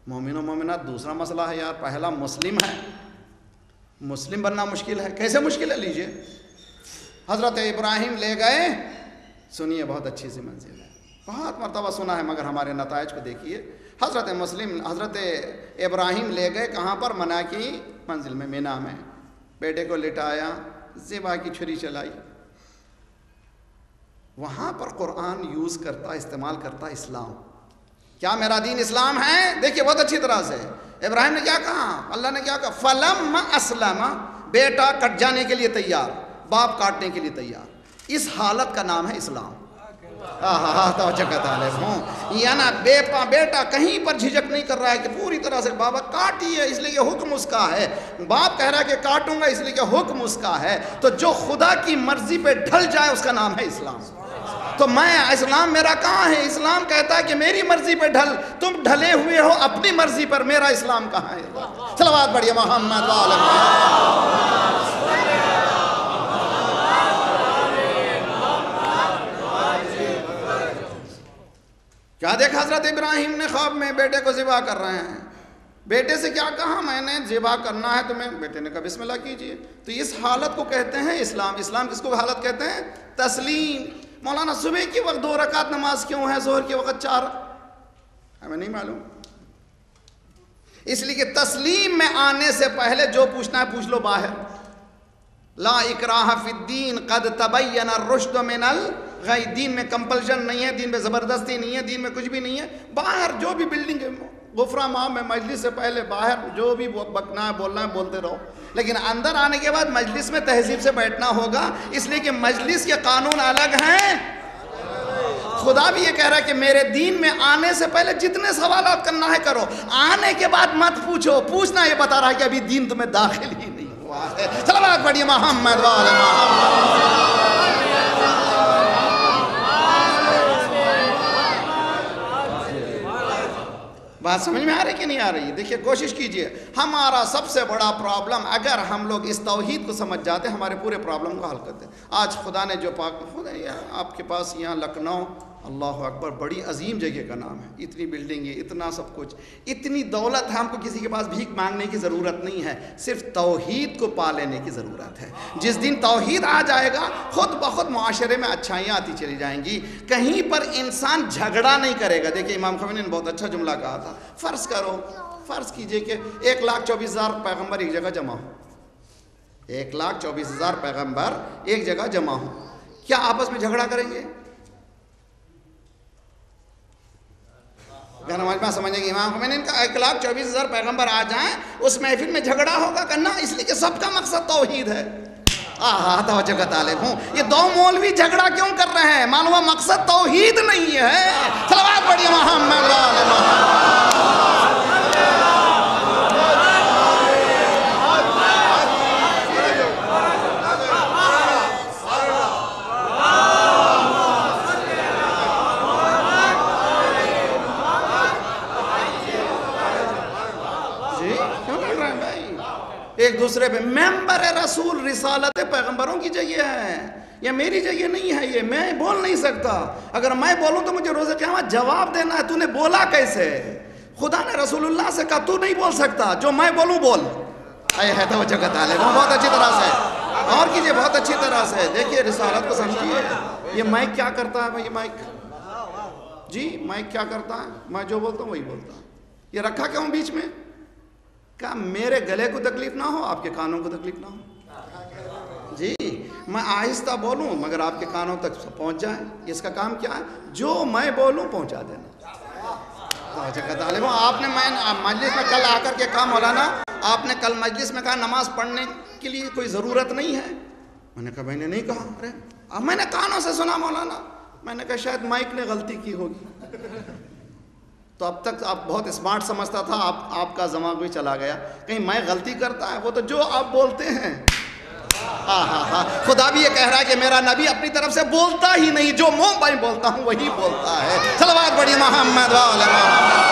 مومن و مومنات دوسرا مسئلہ ہے یار, پہلا مسلم ہے. مسلم بننا مشکل ہے. کیسے مشکل ہے؟ لیجئے حضرت ابراہیم لے گئے, سنیے بہت اچھی سی منزل ہے, بہت مرتبہ سنا ہے مگر ہمارے نتائج کو دیکھیے. حضرت ابراہیم لے گئے کہاں پر؟ منع کی منزل میں, مینا میں. بیٹے کو لٹایا, ذبح کی چھری چلائی. وہاں پر قرآن یوز کرتا, استعمال کرتا اسلام. کیا میرا دین اسلام ہے؟ دیکھیے بہت اچھی طرح سے. ابراہیم نے کیا کہا؟ اللہ نے کیا کہا؟ فَلَمَّ أَسْلَمَ, بیٹا کٹ جانے کے لیے تیار, باپ کاٹنے کے لیے تیار. اس حالت کا نام ہے اسلام. توجہ کا طالب ہوں, یعنی بیٹا کہیں پر جھجک نہیں کر رہا ہے کہ پوری طرح سے بابا کاٹیے, اس لیے کہ حکم اس کا ہے. باپ کہہ رہا ہے کہ کاٹوں گا, اس لیے کہ حکم اس کا ہے. تو جو خدا کی مرضی پہ ڈھل جائے اس کا نام ہے اسلام. تو اسلام میرا کہاں ہے؟ اسلام کہتا ہے کہ میری مرضی پہ ڈھل. تم ڈھلے ہوئے ہو اپنی مرضی پر, میرا اسلام کہاں ہے؟ صلوات پڑھیے محمد وآل محمد. کیا دیکھا حضرت ابراہیم نے خواب میں بیٹے کو ذبح کر رہے ہیں، بیٹے سے کیا کہا، میں نے ذبح کرنا ہے تمہیں، بیٹے نے کہا بسم اللہ کیجئے۔ تو اس حالت کو کہتے ہیں اسلام۔ اسلام کس کو حالت کہتے ہیں؟ تسلیم۔ مولانا صبح کی وقت 2 رکعت نماز کیوں ہے، ظہر کی وقت 4؟ ہمیں نہیں معلوم، اس لیے کہ تسلیم میں آنے سے پہلے جو پوچھنا ہے پوچھ لو باہر۔ لا اکراہ فی الدین قد تبین الرشد من الغی، دین میں کمپلشن نہیں ہے، دین میں زبردستی نہیں ہے، دین میں کچھ بھی نہیں ہے۔ باہر جو بھی بلڈنگ غفرہ ماہ میں مجلس سے پہلے باہر جو بھی بکنا ہے بولنا ہے بولتے رہو، لیکن اندر آنے کے بعد مجلس میں تہذیب سے بیٹھنا ہوگا، اس لیے کہ مجلس کے قانون الگ ہیں۔ خدا بھی یہ کہہ رہا ہے کہ میرے دین میں آنے سے پہلے جتنے سوالات کرنا ہے کرو، آنے کے بعد مت پوچھو۔ پوچھنا یہ بتا رہا ہے کہ ابھی دین تمہیں داخل ہی نہیں ہوا ہے۔ صلوات پڑھیے محمد وعلی محمد۔ بات سمجھ میں آ رہی کہ نہیں آ رہی؟ دیکھیے کوشش کیجئے، ہمارا سب سے بڑا پرابلم اگر ہم لوگ اس توحید کو سمجھ جاتے ہمارے پورے پرابلم کو حل کرتے۔ آج خدا نے جو پاک، خدا آپ کے پاس یہاں لکھنؤ، اللہ اکبر، بڑی عظیم جگہ کا نام ہے، اتنی بلڈنگیں، اتنا سب کچھ، اتنی دولت ہے، ہم کو کسی کے پاس بھیک مانگنے کی ضرورت نہیں ہے، صرف توحید کو پا لینے کی ضرورت ہے۔ جس دن توحید آ جائے گا خود بخود معاشرے میں اچھائیاں آتی چلی جائیں گی، کہیں پر انسان جھگڑا نہیں کرے گا۔ دیکھیں امام خمینی نے بہت اچھا جملہ کہا تھا، فرض کیجئے کہ 1,24,000 پیغمبر ایک جگہ جمع ہو، 1,24,000 پیغمبر ایک جگہ جمع ہو، کیا آپس میں جھگڑا کریں گے؟ اگر ہمارے پاس سمجھیں گے امام خمینی کا 1,24,000 پیغمبر آ جائیں اس محفل میں جھگڑا ہوگا کرنا، اس لیے کہ سب کا مقصد توحید ہے۔ توجہ کا طالب ہوں، یہ 2 مولوی جھگڑا کیوں کر رہے ہیں؟ معلوم مقصد توحید نہیں ہے۔ صلوات پڑھیے محمد وعلی محمد۔ ایک دوسرے پہ ممبر رسول رسالت پیغمبروں کی جگہ ہے، یہ میری جگہ نہیں ہے، یہ میں بول نہیں سکتا۔ اگر میں بولوں تو مجھے روز قیامت جواب دینا ہے، تو نے بولا کیسے؟ خدا نے رسول اللہ سے کہا تو نہیں بول سکتا، جو میں بولوں بول۔ اے ہے توجہ کا طالب ہوں، بہت اچھی طرح سے اور کیجئے، بہت اچھی طرح سے دیکھیے رسالت کو سمجھیے۔ یہ مائک کیا کرتا ہے؟ یہ مائک جی مائک کیا کرتا ہے؟ میں جو بولتا ہوں وہی بولتا ہوں۔ یہ رکھا کیوں بیچ میں؟ کہ میرے گلے کو تکلیف نہ ہو، آپ کے کانوں کو تکلیف نہ ہو۔ جی میں آہستہ بولوں مگر آپ کے کانوں تک پہنچ جائے، اس کا کام کیا ہے؟ جو میں بولوں پہنچا دینا۔ طالب آپ نے میں مجلس میں کل آ کر کے کہا مولانا آپ نے کل مجلس میں کہا نماز پڑھنے کے لیے کوئی ضرورت نہیں ہے، میں نے کہا میں نے نہیں کہا۔ ارے اب میں نے کانوں سے سنا مولانا، میں نے کہا شاید مائک نے غلطی کی ہوگی۔ تو اب تک آپ بہت اسمارٹ سمجھتا تھا، آپ کا دماغ بھی چلا گیا، کہیں میں غلطی کرتا ہے؟ وہ تو جو آپ بولتے ہیں۔ خدا بھی یہ کہہ رہا ہے کہ میرا نبی اپنی طرف سے بولتا ہی نہیں، جو منہ میں بولتا ہوں وہی بولتا ہے۔ صلوات پڑھیے محمد وعلی محمد۔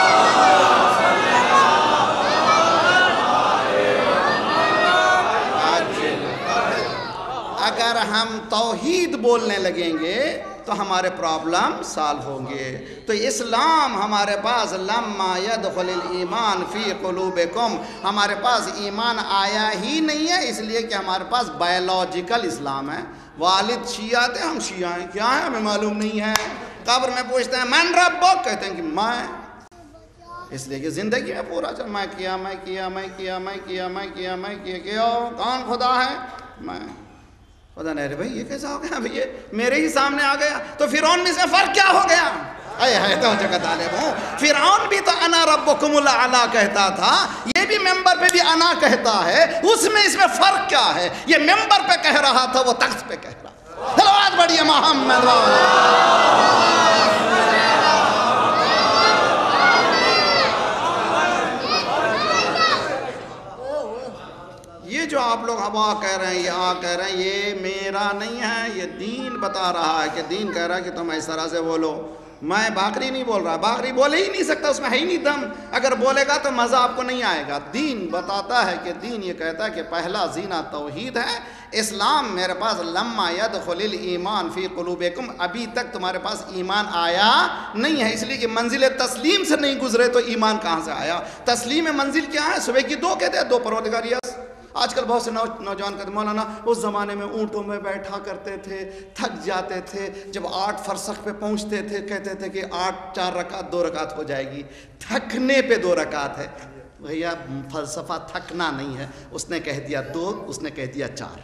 اگر ہم توحید بولنے لگیں گے تو ہمارے پرابلم سالو ہوں گے۔ تو اسلام ہمارے پاس لما يدخل الایمان فی قلوبکم، ہمارے پاس ایمان آیا ہی نہیں ہے، اس لیے کہ ہمارے پاس بایولوجیکل اسلام ہے۔ والد شیعہ تھے، ہم شیعہ ہیں، کیا ہے ہمیں معلوم نہیں ہے۔ قبر میں پوچھتے ہیں من ربک، کہتے ہیں کہ میں، اس لیے کہ زندگی میں پورا چل میں کیا کون خدا ہے؟ میں خدا نے بھائی یہ کیسا ہو گیا؟ بھائی یہ میرے ہی سامنے آ گیا، تو فرعون میں سے فرق کیا ہو گیا؟ توجہ کا طالب ہوں، فرعون بھی تو انا ربکم الاعلی کہتا تھا، یہ بھی ممبر پہ بھی انا کہتا ہے، اس میں فرق کیا ہے؟ یہ ممبر پہ کہہ رہا تھا، وہ تخت پہ کہہ رہا تھا۔ صلوات پڑھیے محمد یہ جو آپ لوگ ہوا کہہ رہے ہیں، یہ آ کہہ رہے ہیں، یہ میرا نہیں ہے، یہ دین بتا رہا ہے کہ دین کہہ رہا ہے کہ تم اس طرح سے بولو۔ میں باقری نہیں بول رہا، باقری بولے ہی نہیں سکتا، اس میں ہے ہی نہیں دم، اگر بولے گا تو مزہ آپ کو نہیں آئے گا۔ دین بتاتا ہے کہ دین یہ کہتا ہے کہ پہلا زینہ توحید ہے۔ اسلام میرے پاس لما يدخل الایمان فی قلوبکم، ابھی تک تمہارے پاس ایمان آیا نہیں ہے، اس لیے کہ منزل تسلیم سے نہیں گزرے تو ایمان کہاں سے آیا؟ تسلیم منزل کیا ہے؟ صبح کی دو کہتے ہیں، دو پروردگار یس۔ آج کل بہت سے نوجوان کہتے ہیں مولانا اس زمانے میں اونٹوں میں بیٹھا کرتے تھے، تھک جاتے تھے، جب 8 فرسخ پہ پہنچتے تھے کہتے تھے کہ 4 رکعت 2 رکعت ہو جائے گی، تھکنے پہ 2 رکعت ہے۔ بھیا فلسفہ تھکنا نہیں ہے، اس نے کہہ دیا 2، اس نے کہہ دیا 4۔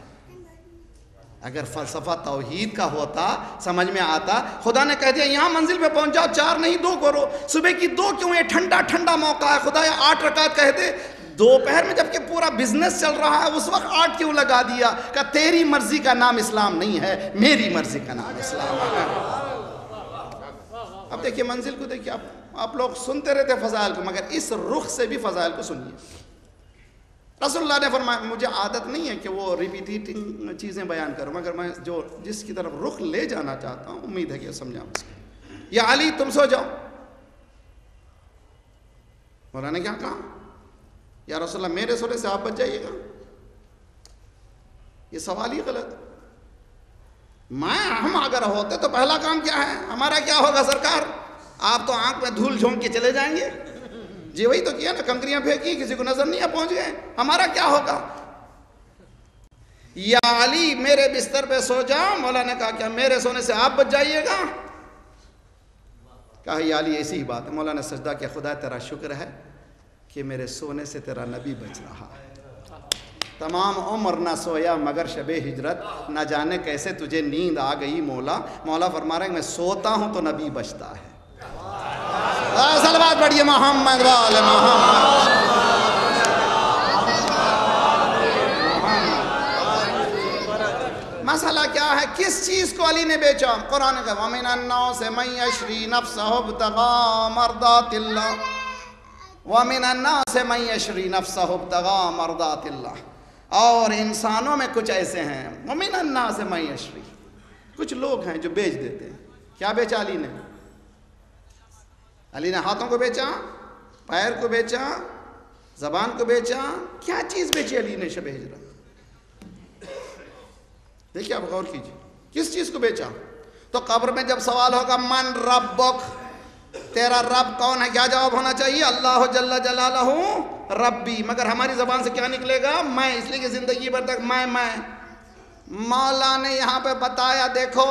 اگر فلسفہ توحید کا ہوتا سمجھ میں آتا، خدا نے کہہ دیا یہاں منزل پہ پہنچ جاؤ، 4 نہیں 2 کرو، صبح کی 2 کیوں؟ یہ ٹھنڈا ٹھنڈا موقع ہے، خدا یا 8 رکعت کہہ دے، دوپہر میں جب کہ پورا بزنس چل رہا ہے اس وقت 8 کیوں لگا دیا؟ کہ تیری مرضی کا نام اسلام نہیں ہے، میری مرضی کا نام اسلام ہے۔ اب دیکھیے منزل کو دیکھیے، آپ لوگ سنتے رہتے فضائل کو، مگر اس رخ سے بھی فضائل کو سنیے۔ رسول اللہ نے فرمایا، مجھے عادت نہیں ہے کہ وہ ریپیٹنگ چیزیں بیان کروں، مگر میں جس کی طرف رخ لے جانا چاہتا ہوں امید ہے کہ سمجھا اس کو۔ یا علی تم سو جاؤ، مولا نے کیا کہا؟ یا رسول اللہ میرے سونے سے آپ بچ جائیے گا؟ یہ سوال ہی غلط۔ ہم اگر ہوتے تو پہلا کام کیا ہے ہمارا؟ کیا ہوگا سرکار؟ آپ تو آنکھ میں دھول جھونک کے چلے جائیں گے۔ جی وہی تو کیا نا، کنکریاں پھینکی، کسی کو نظر نہیں پہنچ گئے، ہمارا کیا ہوگا؟ یا علی میرے بستر پہ سو جاؤ، مولا نے کہا کیا میرے سونے سے آپ بچ جائیے گا؟ کہا یا علی ایسی ہی بات ہے۔ مولا نے سجدہ کیا، خدا تیرا شکر ہے کہ میرے سونے سے تیرا نبی بچ رہا ہے۔ تمام عمر نہ سویا مگر شب ہجرت، نہ جانے کیسے تجھے نیند آ گئی مولا۔ مولا فرما رہے ہیں میں سوتا ہوں تو نبی بچتا ہے۔ صلوات پڑھیے محمد وآل محمد۔ مسئلہ کیا ہے؟ کس چیز کو علی نے بیچا؟ قرآن کا وَمِنَ النَّاسِ مَن يَشْرِي نَفْسَهُ ابْتِغَاءَ مَرْضَاتِ اللَّهِ وَمِنَ النَّاسِ مَن يَشْرِي نَفْسَهُ ابْتِغَاءَ مَرْضَاتِ اللَّهِ، اور انسانوں میں کچھ ایسے ہیں وَمِنَ النَّاسِ مَن يَشْرِي، کچھ لوگ ہیں جو بیچ دیتے ہیں۔ کیا بیچا علی نے؟ علی نے ہاتھوں کو بیچا، پیر کو بیچا، زبان کو بیچا، کیا چیز بیچی علی نے شب ہجرت؟ دیکھیں آپ غور کیجئے، کس چیز کو بیچا؟ تو قبر میں جب سوال ہوگا من ربک، تیرا رب کون ہے، کیا جواب ہونا چاہیے؟ اللہ جل جلالہ ربی، مگر ہماری زبان سے کیا نکلے گا؟ میں، اس لیے کہ زندگی بھر تک میں۔ مولا نے یہاں پہ بتایا دیکھو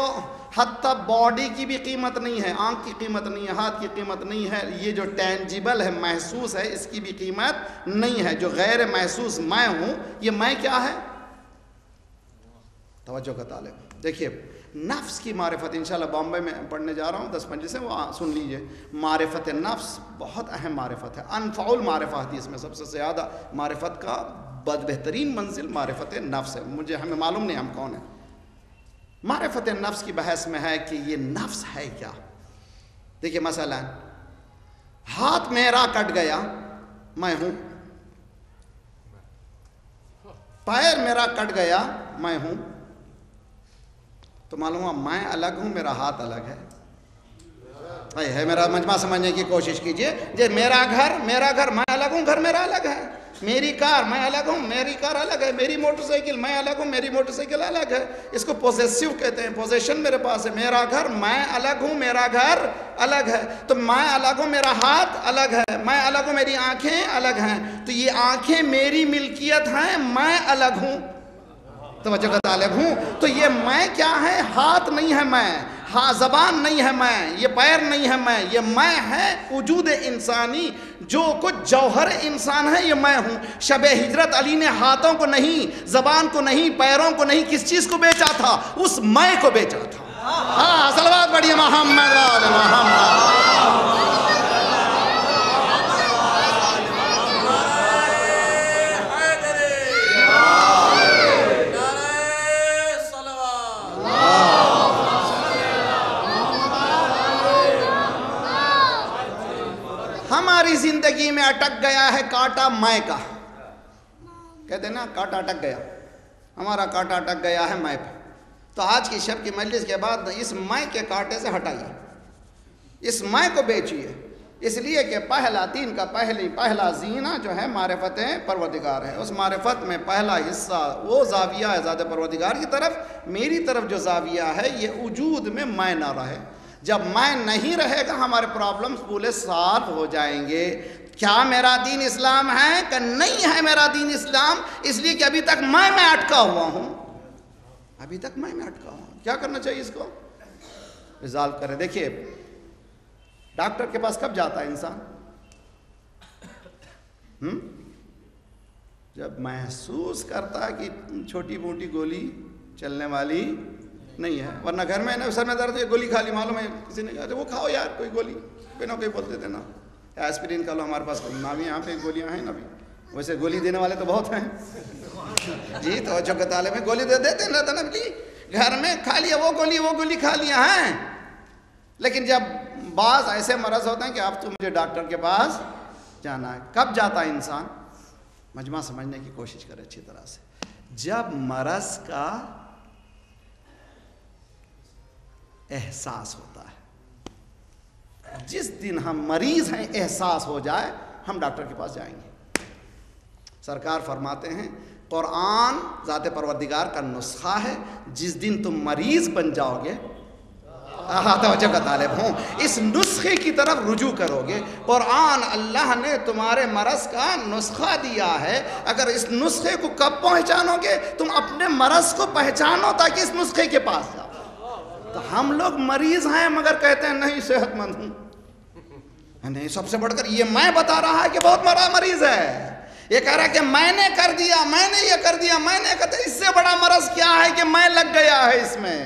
حتیٰ باڈی کی بھی قیمت نہیں ہے، آنکھ کی قیمت نہیں ہے، ہاتھ کی قیمت نہیں ہے، یہ جو ٹینجیبل ہے محسوس ہے اس کی بھی قیمت نہیں ہے، جو غیر محسوس میں ہوں یہ میں کیا ہے؟ توجہ کا طالب۔ دیکھیے نفس کی معرفت، انشاءاللہ بامبے میں پڑھنے جا رہا ہوں 10 مجلس سے، وہ سن لیجئے۔ معرفت نفس بہت اہم معرفت ہے، انفع المعرفہ حدیث میں سب سے زیادہ معرفت کا بہترین منزل معرفت نفس ہے۔ ہمیں معلوم نہیں ہم کون ہیں۔ معرفت نفس کی بحث میں ہے کہ یہ نفس ہے کیا؟ دیکھیے مثلا ہاتھ میرا کٹ گیا، میں ہوں۔ پیر میرا کٹ گیا، میں ہوں۔ تو معلوم ہوا میں الگ ہوں، میرا ہاتھ الگ ہے۔ میرا مجمع سمجھنے کی کوشش کیجئے۔ جی میرا گھر میں الگ ہوں، گھر میرا الگ ہے۔ میری کار میں الگ ہوں، میری کار الگ ہے۔ میری موٹر سائیکل میں الگ ہوں، میری موٹر سائیکل الگ ہے۔ اس کو پوزیسیو کہتے ہیں، پوزیشن میرے پاس ہے۔ میرا گھر میں الگ ہوں، میرا گھر الگ ہے۔ تو میں الگ ہوں، میرا ہاتھ الگ ہے۔ میں الگ ہوں، میری آنکھیں الگ ہیں۔ تو یہ آنکھیں میری ملکیت ہیں، میں الگ ہوں، توجہ کا طالب ہوں۔ تو یہ میں کیا ہے؟ ہاتھ نہیں ہے میں، ہاں زبان نہیں ہے میں، یہ پیر نہیں ہے میں، یہ میں ہے وجود انسانی، جو کچھ جوہر انسان ہے یہ میں ہوں۔ شب ہجرت علی نے ہاتھوں کو نہیں، زبان کو نہیں، پیروں کو نہیں، کس چیز کو بیچا تھا؟ اس میں کو بیچا تھا۔ ہاں صلوات پڑھیے محمد وآل محمد۔ ہماری زندگی میں اٹک گیا ہے کانٹا میں کا، کہتے ہیں نا کانٹا اٹک گیا، ہمارا کانٹا اٹک گیا ہے میں پہ۔ تو آج کی شب کی مجلس کے بعد اس میں کے کانٹے سے ہٹائیے، اس میں کو بیچیے، اس لیے کہ پہلا دین کا پہلا زینہ جو ہے معرفت پروردگار ہے. اس معرفت میں پہلا حصہ وہ زاویہ ہے ذات پروردگار کی طرف. میری طرف جو زاویہ ہے یہ وجود میں نہ رہے. جب میں نہیں رہے گا ہمارے پرابلمز پورے سالو ہو جائیں گے. کیا میرا دین اسلام ہے کہ نہیں ہے میرا دین اسلام؟ اس لیے کہ ابھی تک میں اٹکا ہوا ہوں. ابھی تک میں اٹکا ہوں. کیا کرنا چاہیے اس کو؟ ریزالو کریں. دیکھیے ڈاکٹر کے پاس کب جاتا ہے انسان؟ جب محسوس کرتا ہے کہ چھوٹی موٹی گولی چلنے والی نہیں ہے. ورنہ گھر میں سر میں درد ہے گولی کھا لی، معلوم ہے کسی نے کہا وہ کھاؤ یار کوئی گولی، کوئی نہ کوئی بولتے تھے نا ایسپرین کھا لو. ہمارے پاس نہ بھی یہاں پہ گولیاں ہیں نا بھی، ویسے گولی دینے والے تو بہت ہیں جی. تو چوکے تالے میں گولی دے دیتے ہیں نا جی، گھر میں کھا لیا وہ گولی کھا لیا ہے. لیکن جب بعض ایسے مرض ہوتے ہیں کہ اب تو مجھے ڈاکٹر کے پاس جانا ہے. کب جاتا ہے انسان؟ مجمع سمجھنے کی کوشش کرے اچھی طرح سے. جب مرض کا احساس ہوتا ہے. جس دن ہم مریض ہیں احساس ہو جائے ہم ڈاکٹر کے پاس جائیں گے. سرکار فرماتے ہیں قرآن ذات پروردگار کا نسخہ ہے. جس دن تم مریض بن جاؤ گے، توجہ کا طالب ہوں، اس نسخے کی طرف رجوع کرو گے. قرآن اللہ نے تمہارے مرض کا نسخہ دیا ہے. اگر اس نسخے کو کب پہچانو گے؟ تم اپنے مرض کو پہچانو تاکہ اس نسخے کے پاس جاؤ. تو ہم لوگ مریض ہیں مگر کہتے ہیں نہیں صحت مند ہوں. نہیں، سب سے بڑھ کر یہ میں بتا رہا ہے کہ بہت بڑا مریض ہے. یہ کہہ رہا ہے کہ میں نے کر دیا، میں نے یہ کر دیا، میں نے کہتے اس سے بڑا مرض کیا ہے کہ میں لگ گیا ہے اس میں.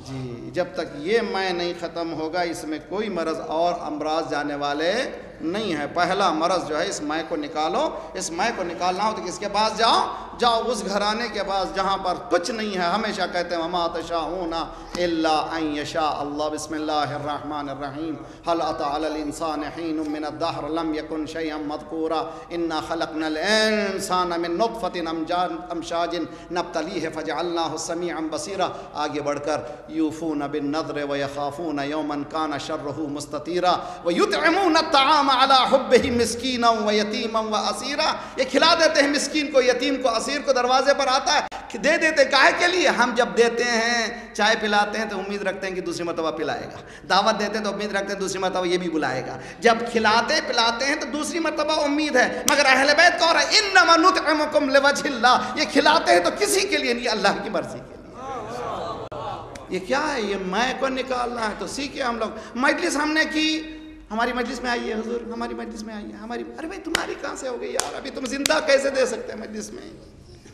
جی جب تک یہ میں نہیں ختم ہوگا اس میں کوئی مرض اور امراض جانے والے نہیں ہے. پہلا مرض جو ہے اس میں کو نکالو. اس میں کو نکالنا ہو تو کس کے پاس جاؤ؟ اس گھرانے کے پاس جہاں پر کچھ نہیں ہے. ہمیشہ کہتے ہیں وما تشاءون الا ان یشاء اللہ. بسم اللہ الرحمن الرحیم. هل اتى على الانسان حين من الدهر لم يكن شيئا مذكورا انا خلقنا الانسان من نطفة امشاج نبتليه فجعلناه سميعا بصيرا. آگے بڑھ کر یوفون بالنذر ويخافون يوما كان شره مستطيرا ويطعمون الطعام على حبه مسکینا و یتیما و اسیرا. یہ کھلا دیتے ہیں مسکین کو، یتیم کو، اسیر کو. دروازے پر آتا ہے دے دیتے. کاہے کے لیے؟ ہم جب دیتے ہیں چائے پلاتے ہیں تو امید رکھتے ہیں کہ دوسری مرتبہ پلائے گا. دعوت دیتے ہیں تو امید رکھتے ہیں دوسری مرتبہ یہ بھی بلائے گا. جب کھلاتے پلاتے ہیں تو دوسری مرتبہ امید ہے. مگر اہل بیت کو رہا انما نطعمکم لوجہ اللہ. یہ کھلاتے ہیں تو کسی کے لیے نہیں، اللہ کی مرضی کے لیے. یہ کیا ہے؟ یہ میں کو نکالنا ہے. تو سیکھے ہم لوگ. مجلس ہم نے کی، ہماری مجلس میں آئیے حضور، ہماری مجلس میں آئیے. ارے بھائی تمہاری کہاں سے ہو گئی یار؟ ابھی تم زندہ کیسے دے سکتے ہیں مجلس میں؟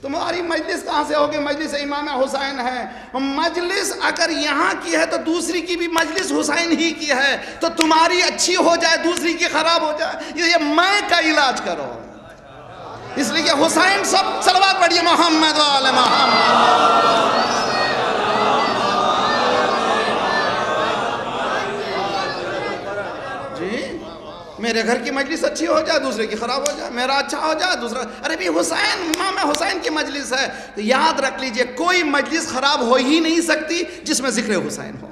تمہاری مجلس کہاں سے ہوگی؟ مجلس امام حسین ہے. مجلس اگر یہاں کی ہے تو دوسری کی بھی مجلس حسین ہی کی ہے. تو تمہاری اچھی ہو جائے دوسری کی خراب ہو جائے، یہ میں کا علاج کرو. اس لیے کہ حسین سب صلوات پڑھیے محمد و آل محمد. میرے گھر کی مجلس اچھی ہو جائے دوسرے کی خراب ہو جائے، میرا اچھا ہو جائے دوسرا. ارے بھی حسین امام حسین کی مجلس ہے. تو یاد رکھ لیجئے کوئی مجلس خراب ہو ہی نہیں سکتی جس میں ذکر حسین ہو.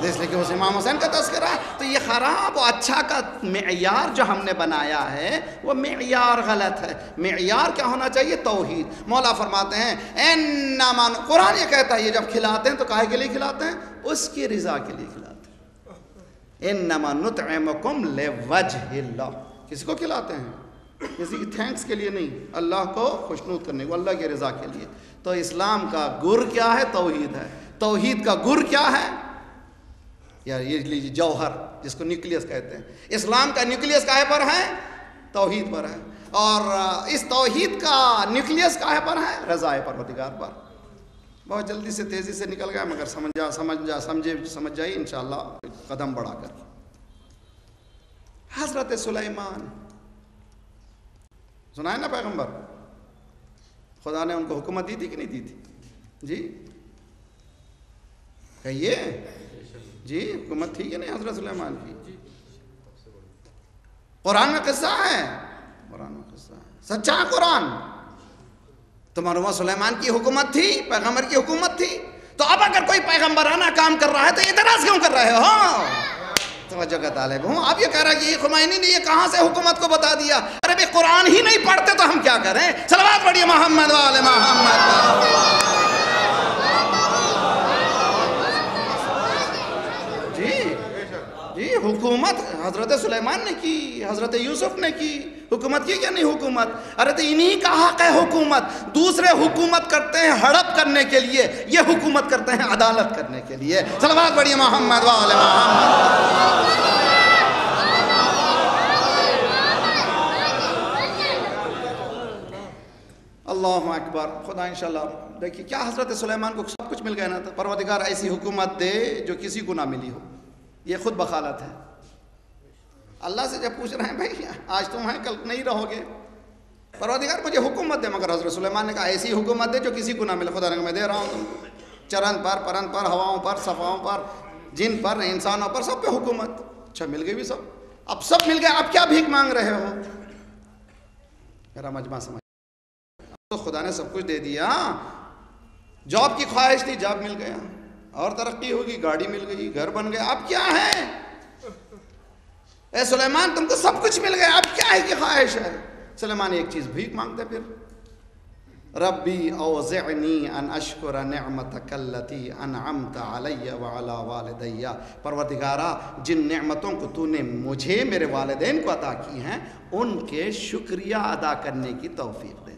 اس لیے کہ اس امام حسین کا تذکرہ ہے. تو یہ خراب و اچھا کا معیار جو ہم نے بنایا ہے وہ معیار غلط ہے. معیار کیا ہونا چاہیے؟ توحید. مولا فرماتے ہیں انما، قرآن یہ کہتا ہے یہ جب کھلاتے ہیں تو کاہے کے لیے کھلاتے ہیں؟ اس کی رضا کے لیے کھلاتے ہیں. انما نطعمکم لوجہ اللہ. کسی کو کھلاتے ہیں؟ کسی کی تھینکس کے لیے نہیں، اللہ کو خوشنود کرنے کو، اللہ کی رضا کے لیے. تو اسلام کا گر کیا ہے؟ توحید ہے. توحید کا گر کیا ہے؟ یار یہ لیجیے جوہر جس کو نیوکلیس کہتے ہیں. اسلام کا نیوکلیس کاہے پر ہے؟ توحید پر ہے. اور اس توحید کا نیوکلیس کاہے پر ہے؟ رضا پروردگار پر. بہت جلدی سے تیزی سے نکل گیا مگر سمجھ جائیے انشاءاللہ قدم بڑھا کر. حضرت سلیمان سنا ہے نا پیغمبر، خدا نے ان کو حکومت دی تھی کہ نہیں دی تھی؟ جی کہیے جی، حکومت تھی کہ نہیں حضرت سلیمان کی؟ قرآن میں قصہ ہے، قرآن میں قصہ ہے، سچا قرآن. تو معلوم سلیمان کی حکومت تھی، پیغمبر کی حکومت تھی. تو اب اگر کوئی پیغمبرانہ کام کر رہا ہے تو اعتراض کیوں کر رہے ہو؟ توجہ کا طالب ہوں. اب یہ کہہ رہا ہے کہ خمینی نے یہ کہاں سے حکومت کو بتا دیا؟ ارے بھئی قرآن ہی نہیں پڑھتے تو ہم کیا کریں؟ صلوات پڑھیے محمد والے محمد. جی حکومت حضرت سلیمان نے کی، حضرت یوسف نے کی. حکومت کی کیا نہیں حکومت؟ ارے تو انہی کا حق ہے حکومت. دوسرے حکومت کرتے ہیں ہڑپ کرنے کے لیے، یہ حکومت کرتے ہیں عدالت کرنے کے لیے. صلوات پڑھیے محمد والے محمد. اللہ اکبر. خدا انشاءاللہ دیکھیے کیا حضرت سلیمان کو سب کچھ مل گیا نا. پروردگار ایسی حکومت دے جو کسی کو نہ ملی ہو. یہ خود بخالت ہے. اللہ سے جب پوچھ رہے ہیں بھائی آج تم ہیں کل نہیں رہو گے، پروردگار مجھے حکومت دے، مگر حضرت سلیمان نے کہا ایسی حکومت دے جو کسی کو نہ ملے. خدا نے میں دے رہا ہوں تم کو، چرن پر، پرن پر، ہواؤں پر، صفاؤں پر، جن پر، انسانوں پر، سب پہ حکومت. اچھا مل گئی بھی سب. اب سب مل گئے، اب کیا بھیک مانگ رہے ہو؟ میرا مجمع سمجھ. تو خدا نے سب کچھ دے دیا. جاب کی خواہش تھی، جاب مل گیا. اور ترقی ہوگی، گاڑی مل گئی، گھر بن گیا. اب کیا ہے؟ اے سلیمان تم کو سب کچھ مل گیا، اب کیا ہے کی خواہش ہے؟ سلیمان ایک چیز بھیک مانگتے پھر ربی اوزعنی ان اشکر نعمتک التی انعمت علی وعلی والدی. پروردگارا جن نعمتوں کو تو نے مجھے، میرے والدین کو عطا کی ہیں، ان کے شکریہ ادا کرنے کی توفیق دے.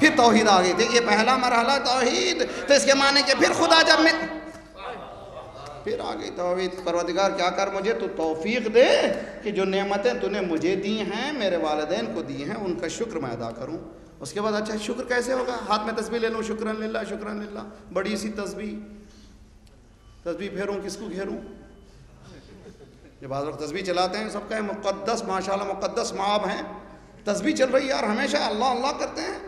پھر توحید آ گئی. دیکھیے پہلا مرحلہ توحید، تو اس کے معنی کہ پھر خدا جب میں پھر آ گئی توحید. پروردگار کیا کر مجھے تو توفیق دے کہ جو نعمتیں تو نے مجھے دی ہیں، میرے والدین کو دی ہیں، ان کا شکر میں ادا کروں. اس کے بعد اچھا شکر کیسے ہوگا؟ ہاتھ میں تسبیح لے لوں، شکرن للہ شکرن للہ، بڑی سی تسبیح پھیروں، کس کو گھیروں؟ جب بعض وقت تسبیح چلاتے ہیں سب کہیں مقدس، ماشاءاللہ مقدس معاب ہیں، تسبیح چل رہی ہے یار، ہمیشہ اللہ اللہ کرتے ہیں.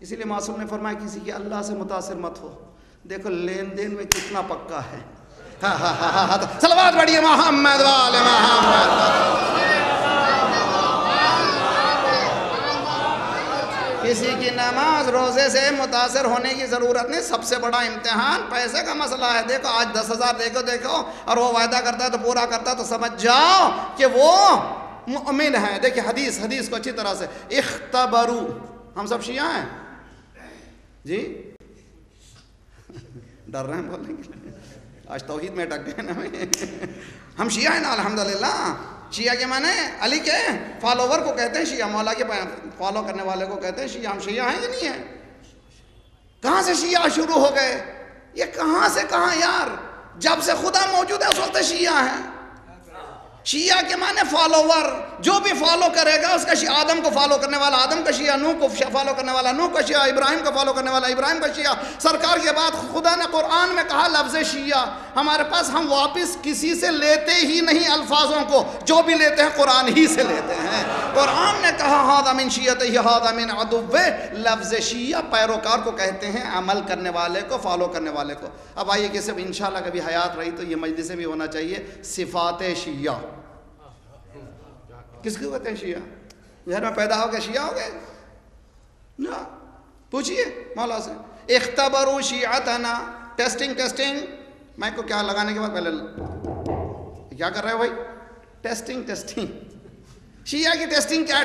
اسی لیے معصوم نے فرمایا کسی کی اللہ سے متاثر مت ہو. دیکھو لین دین میں کتنا پکا ہے. صلوات پڑھیے محمد والے محمد. کسی کی نماز روزے سے متاثر ہونے کی ضرورت نہیں. سب سے بڑا امتحان پیسے کا مسئلہ ہے. دیکھو آج 10,000 دیکھو اور وہ وعدہ کرتا ہے تو پورا کرتا ہے تو سمجھ جاؤ کہ وہ مؤمن ہے. دیکھیں حدیث کو اچھی طرح سے اختبرو. ہم سب شیعہ ہیں جی، ڈر رہے ہیں بولنے کے لیے، آج توحید میں ڈک گئے نا. ہم شیعہ ہیں نا الحمدللہ. شیعہ کے معنی علی کے فالوور کو کہتے ہیں شیعہ، مولا کے فالو کرنے والے کو کہتے ہیں شیعہ. ہم شیعہ ہیں کہ نہیں ہیں؟ کہاں سے شیعہ شروع ہو گئے؟ یہ کہاں سے کہاں یار؟ جب سے خدا موجود ہے اس وقت شیعہ ہیں. شیعہ کے معنی فالوور، جو بھی فالو کرے گا اس کا شیعہ. آدم کو فالو کرنے والا آدم کا شیعہ، نوح کو فالو کرنے والا نوح کا شیعہ، ابراہیم کو فالو کرنے والا ابراہیم کا شیعہ. سرکار کے بعد خدا نے قرآن میں کہا لفظ شیعہ ہمارے پاس، ہم واپس کسی سے لیتے ہی نہیں الفاظوں کو، جو بھی لیتے ہیں قرآن ہی سے لیتے ہیں. قرآن نے کہا ھذا من شیعتہ ھذا من عدوہ. لفظ شیعہ پیروکار کو کہتے ہیں، عمل کرنے والے کو، فالو کرنے والے کو. اب آئیے کہ سب انشاءاللہ کبھی حیات رہی تو یہ مجلس بھی ہونا چاہیے صفات شیعہ. کس کو کہتے ہیں شیعہ؟ گھر میں پیدا ہو گئے شیعہ ہو گئے؟ نا پوچھئے مولا سے. اختبروا شیعتنا. ٹیسٹنگ. میں کو کیا لگانے کے بعد پہلے کیا کر رہے ہو بھائی؟ ٹیسٹنگ. شیعہ کی ٹیسٹنگ کیا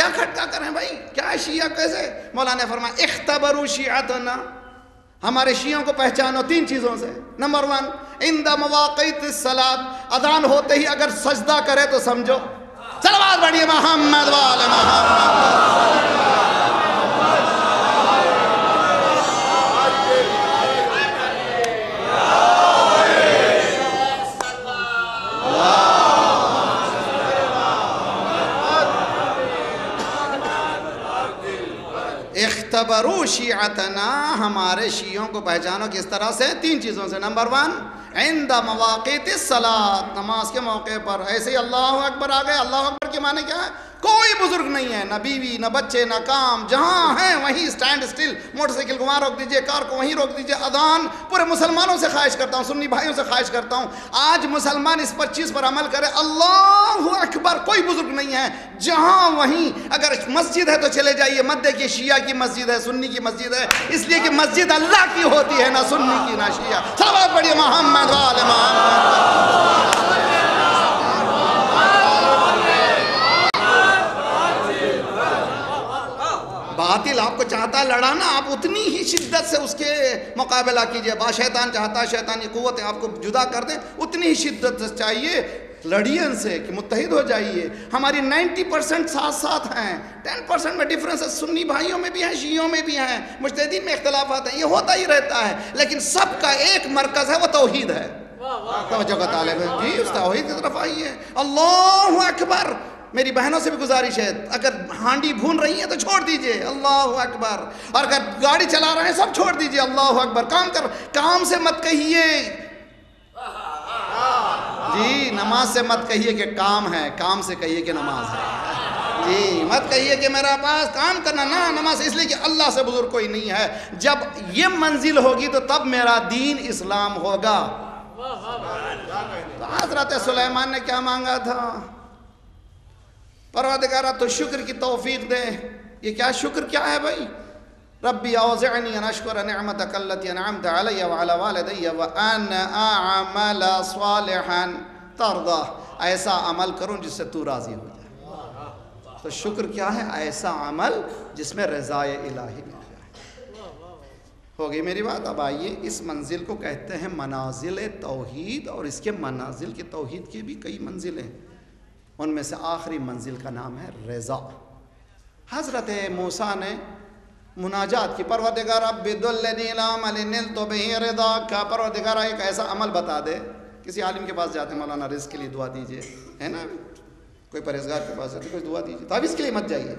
کھٹکا کریں بھائی؟ کیا ہے شیعہ کیسے؟ مولا نے فرمایا اختبروا شیعتنا. ہمارے شیعوں کو پہچانو 3 چیزوں سے. نمبر 1 عند مواقیت الصلاۃ. اذان ہوتے ہی اگر سجدہ کرے تو سمجھو. صلوات پڑھیے محمد والے محمد. اختبروا شیعتنا. ہمارے شیعوں کو پہچانو کس طرح سے؟ 3 چیزوں سے. نمبر 1 عند مواقیت الصلاۃ. نماز کے موقع پر ایسے ہی اللہ اکبر آ گئے. اللہ اکبر کے معنی کیا ہے؟ کوئی بزرگ نہیں ہے، نہ بیوی نہ بچے نہ کام، جہاں ہیں وہیں سٹینڈ سٹل، موٹر سائیکل کو وہاں روک دیجئے، کار کو وہیں روک دیجئے۔ اذان پورے مسلمانوں سے خواہش کرتا ہوں، سنی بھائیوں سے خواہش کرتا ہوں، آج مسلمان اس 25 پر عمل کرے، اللہ اکبر، کوئی بزرگ نہیں ہے، جہاں وہیں، اگر مسجد ہے تو چلے جائیے، مت دیکھیے شیعہ کی مسجد ہے سنی کی مسجد ہے، اس لیے کہ مسجد اللہ کی ہوتی ہے، نہ سنی کی نہ شیعہ۔ صلوات پڑھیے محمد وآل محمد۔ باطل آپ کو چاہتا ہے لڑانا، آپ اتنی ہی شدت سے اس کے مقابلہ کیجئے۔ شیطان چاہتا ہے شیطانی قوتیں آپ کو جدا کر دیں، اتنی ہی شدت سے چاہیے، لڑیے ان سے کہ متحد ہو جائیے۔ ہماری 90% ساتھ ساتھ ہیں، 10% میں ڈیفرنس ہے، سنی بھائیوں میں بھی ہیں، شیعوں میں بھی ہیں، مجتہدین میں اختلافات ہیں، یہ ہوتا ہی رہتا ہے، لیکن سب کا ایک مرکز ہے، وہ توحید ہے۔ توجہ کا طالب ہے جی، اس توحید کی طرف آئیے۔ اللہ اکبر۔ میری بہنوں سے بھی گزارش ہے، اگر ہانڈی بھون رہی ہیں تو چھوڑ دیجئے، اللہ اکبر، اور اگر گاڑی چلا رہے ہیں سب چھوڑ دیجئے، اللہ اکبر۔ کام سے مت کہیے جی، نماز سے مت کہیے کہ کام ہے، کام سے کہیے کہ نماز ہے جی، مت کہیے کہ میرا پاس کام کرنا، نہ نماز، اس لیے کہ اللہ سے بزرگ کوئی نہیں ہے۔ جب یہ منزل ہوگی تو تب میرا دین اسلام ہوگا۔ تو حضرت سلیمان نے کیا مانگا تھا؟ پروردگارہ تو شکر کی توفیق دے۔ یہ کیا شکر کیا ہے بھائی؟ ربی اوزعنی ان اشکر نعمتک التی انعمت علی وعلی والدی وان اعمل صالحا ترضی، ایسا عمل کروں جس سے تو راضی ہو جائے۔ تو شکر کیا ہے؟ ایسا عمل جس میں رضائے الہی مل جائے۔ ہو گئی میری بات؟ اب آئیے، اس منزل کو کہتے ہیں منازل توحید، اور اس کے منازل کے توحید کی بھی کئی منزلیں، ان میں سے آخری منزل کا نام ہے رضا۔ حضرت موسیٰ نے مناجات کی، پروردگارہ بدلنی الی عمل نلت بہ رضاک، پروردگارہ ایک ایسا عمل بتا دے۔ کسی عالم کے پاس جاتے ہیں، مولانا رزق کے لیے دعا دیجئے، ہے نا، کوئی پرہیزگار کے پاس جاتے ہیں، کوئی دعا دیجئے، تعویذ کے لیے مت جائیے،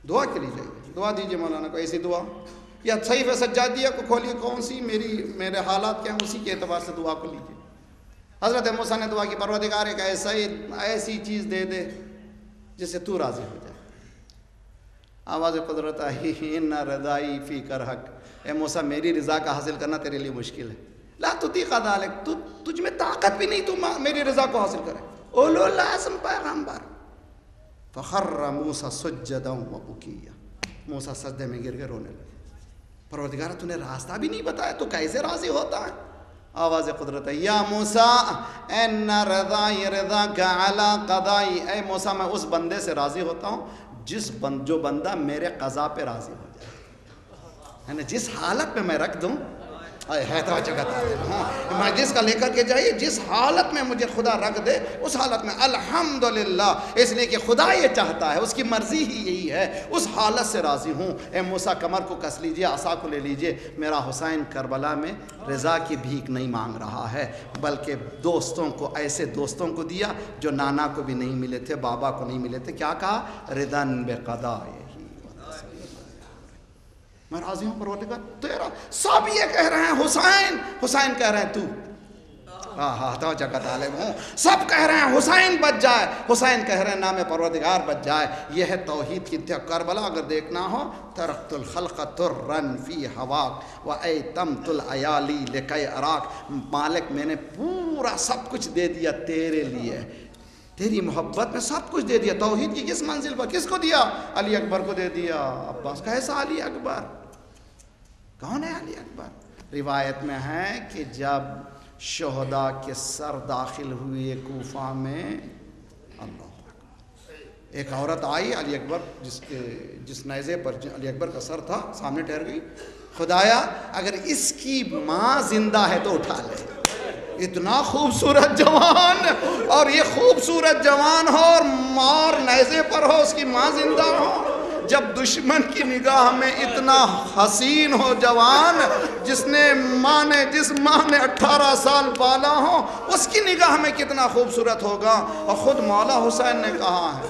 دعا کے لیے جائیے، دعا دیجئے مولانا کو، ایسی دعا، یا صحیفہ سجادیہ کو کھولیے، کون سی میرے حالات کیا ہیں اسی کے اعتبار سے دعا کو لیجئے۔ حضرت موسیٰ نے دعا کی، پروردگار ایک ایسی چیز دے دے جس سے تو راضی ہو جائے۔ آواز قدرت آئی، ان رضائی فی کرہک، اے موسیٰ میری رضا کا حاصل کرنا تیرے لیے مشکل ہے، لا تطیق ذلک، تجھ میں طاقت بھی نہیں تو میری رضا کو حاصل کرے۔ اولو العزم پیغمبر۔ فخر موسیٰ سجدا وبکیا، موسیٰ سجدے میں گر کے رونے لگے۔ پروردگار تو نے راستہ بھی نہیں بتایا، تو کیسے راضی ہوتا ہے؟ آواز قدرت ہے، یا موسیٰ ان رضائی رضاک علی قضائی، اے موسیٰ میں اس بندے سے راضی ہوتا ہوں جو بندہ میرے قضا پہ راضی ہو جائے، یعنی جس حالت میں رکھ دوں، ہے توجہ کا طالب ہوں، میں جس کا لے کر کے جائیے، جس حالت میں مجھے خدا رکھ دے اس حالت میں الحمدللہ، اس لیے کہ خدا یہ چاہتا ہے، اس کی مرضی ہی یہی ہے، اس حالت سے راضی ہوں۔ اے موسیٰ کمر کو کس لیجئے، عصا کو لے لیجئے، میرا حسین کربلا میں رضا کی بھیک نہیں مانگ رہا ہے، بلکہ دوستوں کو، ایسے دوستوں کو دیا جو نانا کو بھی نہیں ملے تھے، بابا کو نہیں ملے تھے، کیا کہا؟ ردن بقضائے، میں راضی ہوں پروردگار تیرا۔ سب یہ کہہ رہے ہیں حسین، حسین کہہ رہے ہیں تو، توجہ کا طالب ہوں، سب کہہ رہے ہیں حسین بچ جائے، حسین کہہ رہے ہیں نام پروردگار بچ جائے۔ یہ ہے توحید کی انتہا۔ کربلا اگر دیکھنا ہو، ترکت الخلق ترن فی ہواک وایتمت العیالی لکی اراک، مالک میں نے پورا سب کچھ دے دیا تیرے لیے، تیری محبت میں سب کچھ دے دیا۔ توحید کی کس منزل پر کس کو دیا؟ علی اکبر کو دے دیا۔ عباس کیسا علی اکبر؟ کون ہے علی اکبر؟ روایت میں ہے کہ جب شہداء کے سر داخل ہوئے کوفہ میں، اللہ اکبر، ایک عورت آئی علی اکبر جس نیزے پر علی اکبر کا سر تھا سامنے ٹھہر گئی، خدایا اگر اس کی ماں زندہ ہے تو اٹھا لے۔ اتنا خوبصورت جوان، اور یہ خوبصورت جوان ہو اور نیزے پر ہو، اس کی ماں زندہ ہو، جب دشمن کی نگاہ میں اتنا حسین ہو جوان، جس ماں نے 18 سال پالا ہو، اس کی نگاہ میں کتنا خوبصورت ہوگا۔ اور خود مولا حسین نے کہا ہے،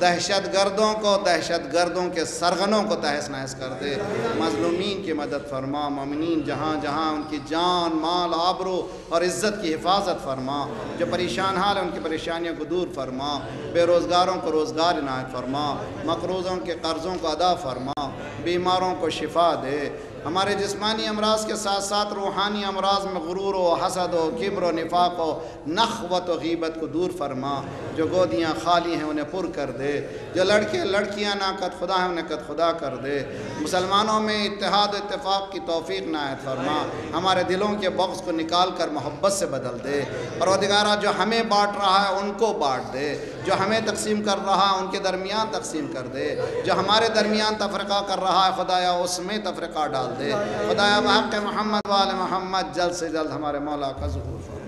دہشت گردوں کے سرغنوں کو تہس نہس کر دے، مظلومین کی مدد فرما، مومنین جہاں جہاں ان کی جان مال آبرو اور عزت کی حفاظت فرما، جو پریشان حال ہیں ان کی پریشانیوں کو دور فرما، بے روزگاروں کو روزگار عنایت فرما، مقروضوں کے قرضوں کو ادا فرما، بیماروں کو شفا دے، ہمارے جسمانی امراض کے ساتھ ساتھ روحانی امراض میں غرور و حسد و کبر و نفاق و نخوت و غیبت کو دور فرما، جو گودیاں خالی ہیں انہیں پر کر دے، جو لڑکیاں ناقد خدا ہیں انہیں قد خدا کر دے، مسلمانوں میں اتحاد و اتفاق کی توفیق عنایت فرما، ہمارے دلوں کے بغض کو نکال کر محبت سے بدل دے، پروردگارہ جو ہمیں بانٹ رہا ہے ان کو بانٹ دے، جو ہمیں تقسیم کر رہا ہے ان کے درمیان تقسیم کر دے، جو ہمارے درمیان تفرقہ کر رہا ہے خدایا اس میں تفرقہ ڈال دے، خدایا بحق محمد وآل محمد جلد سے جلد ہمارے مولا کا ظہور فرما۔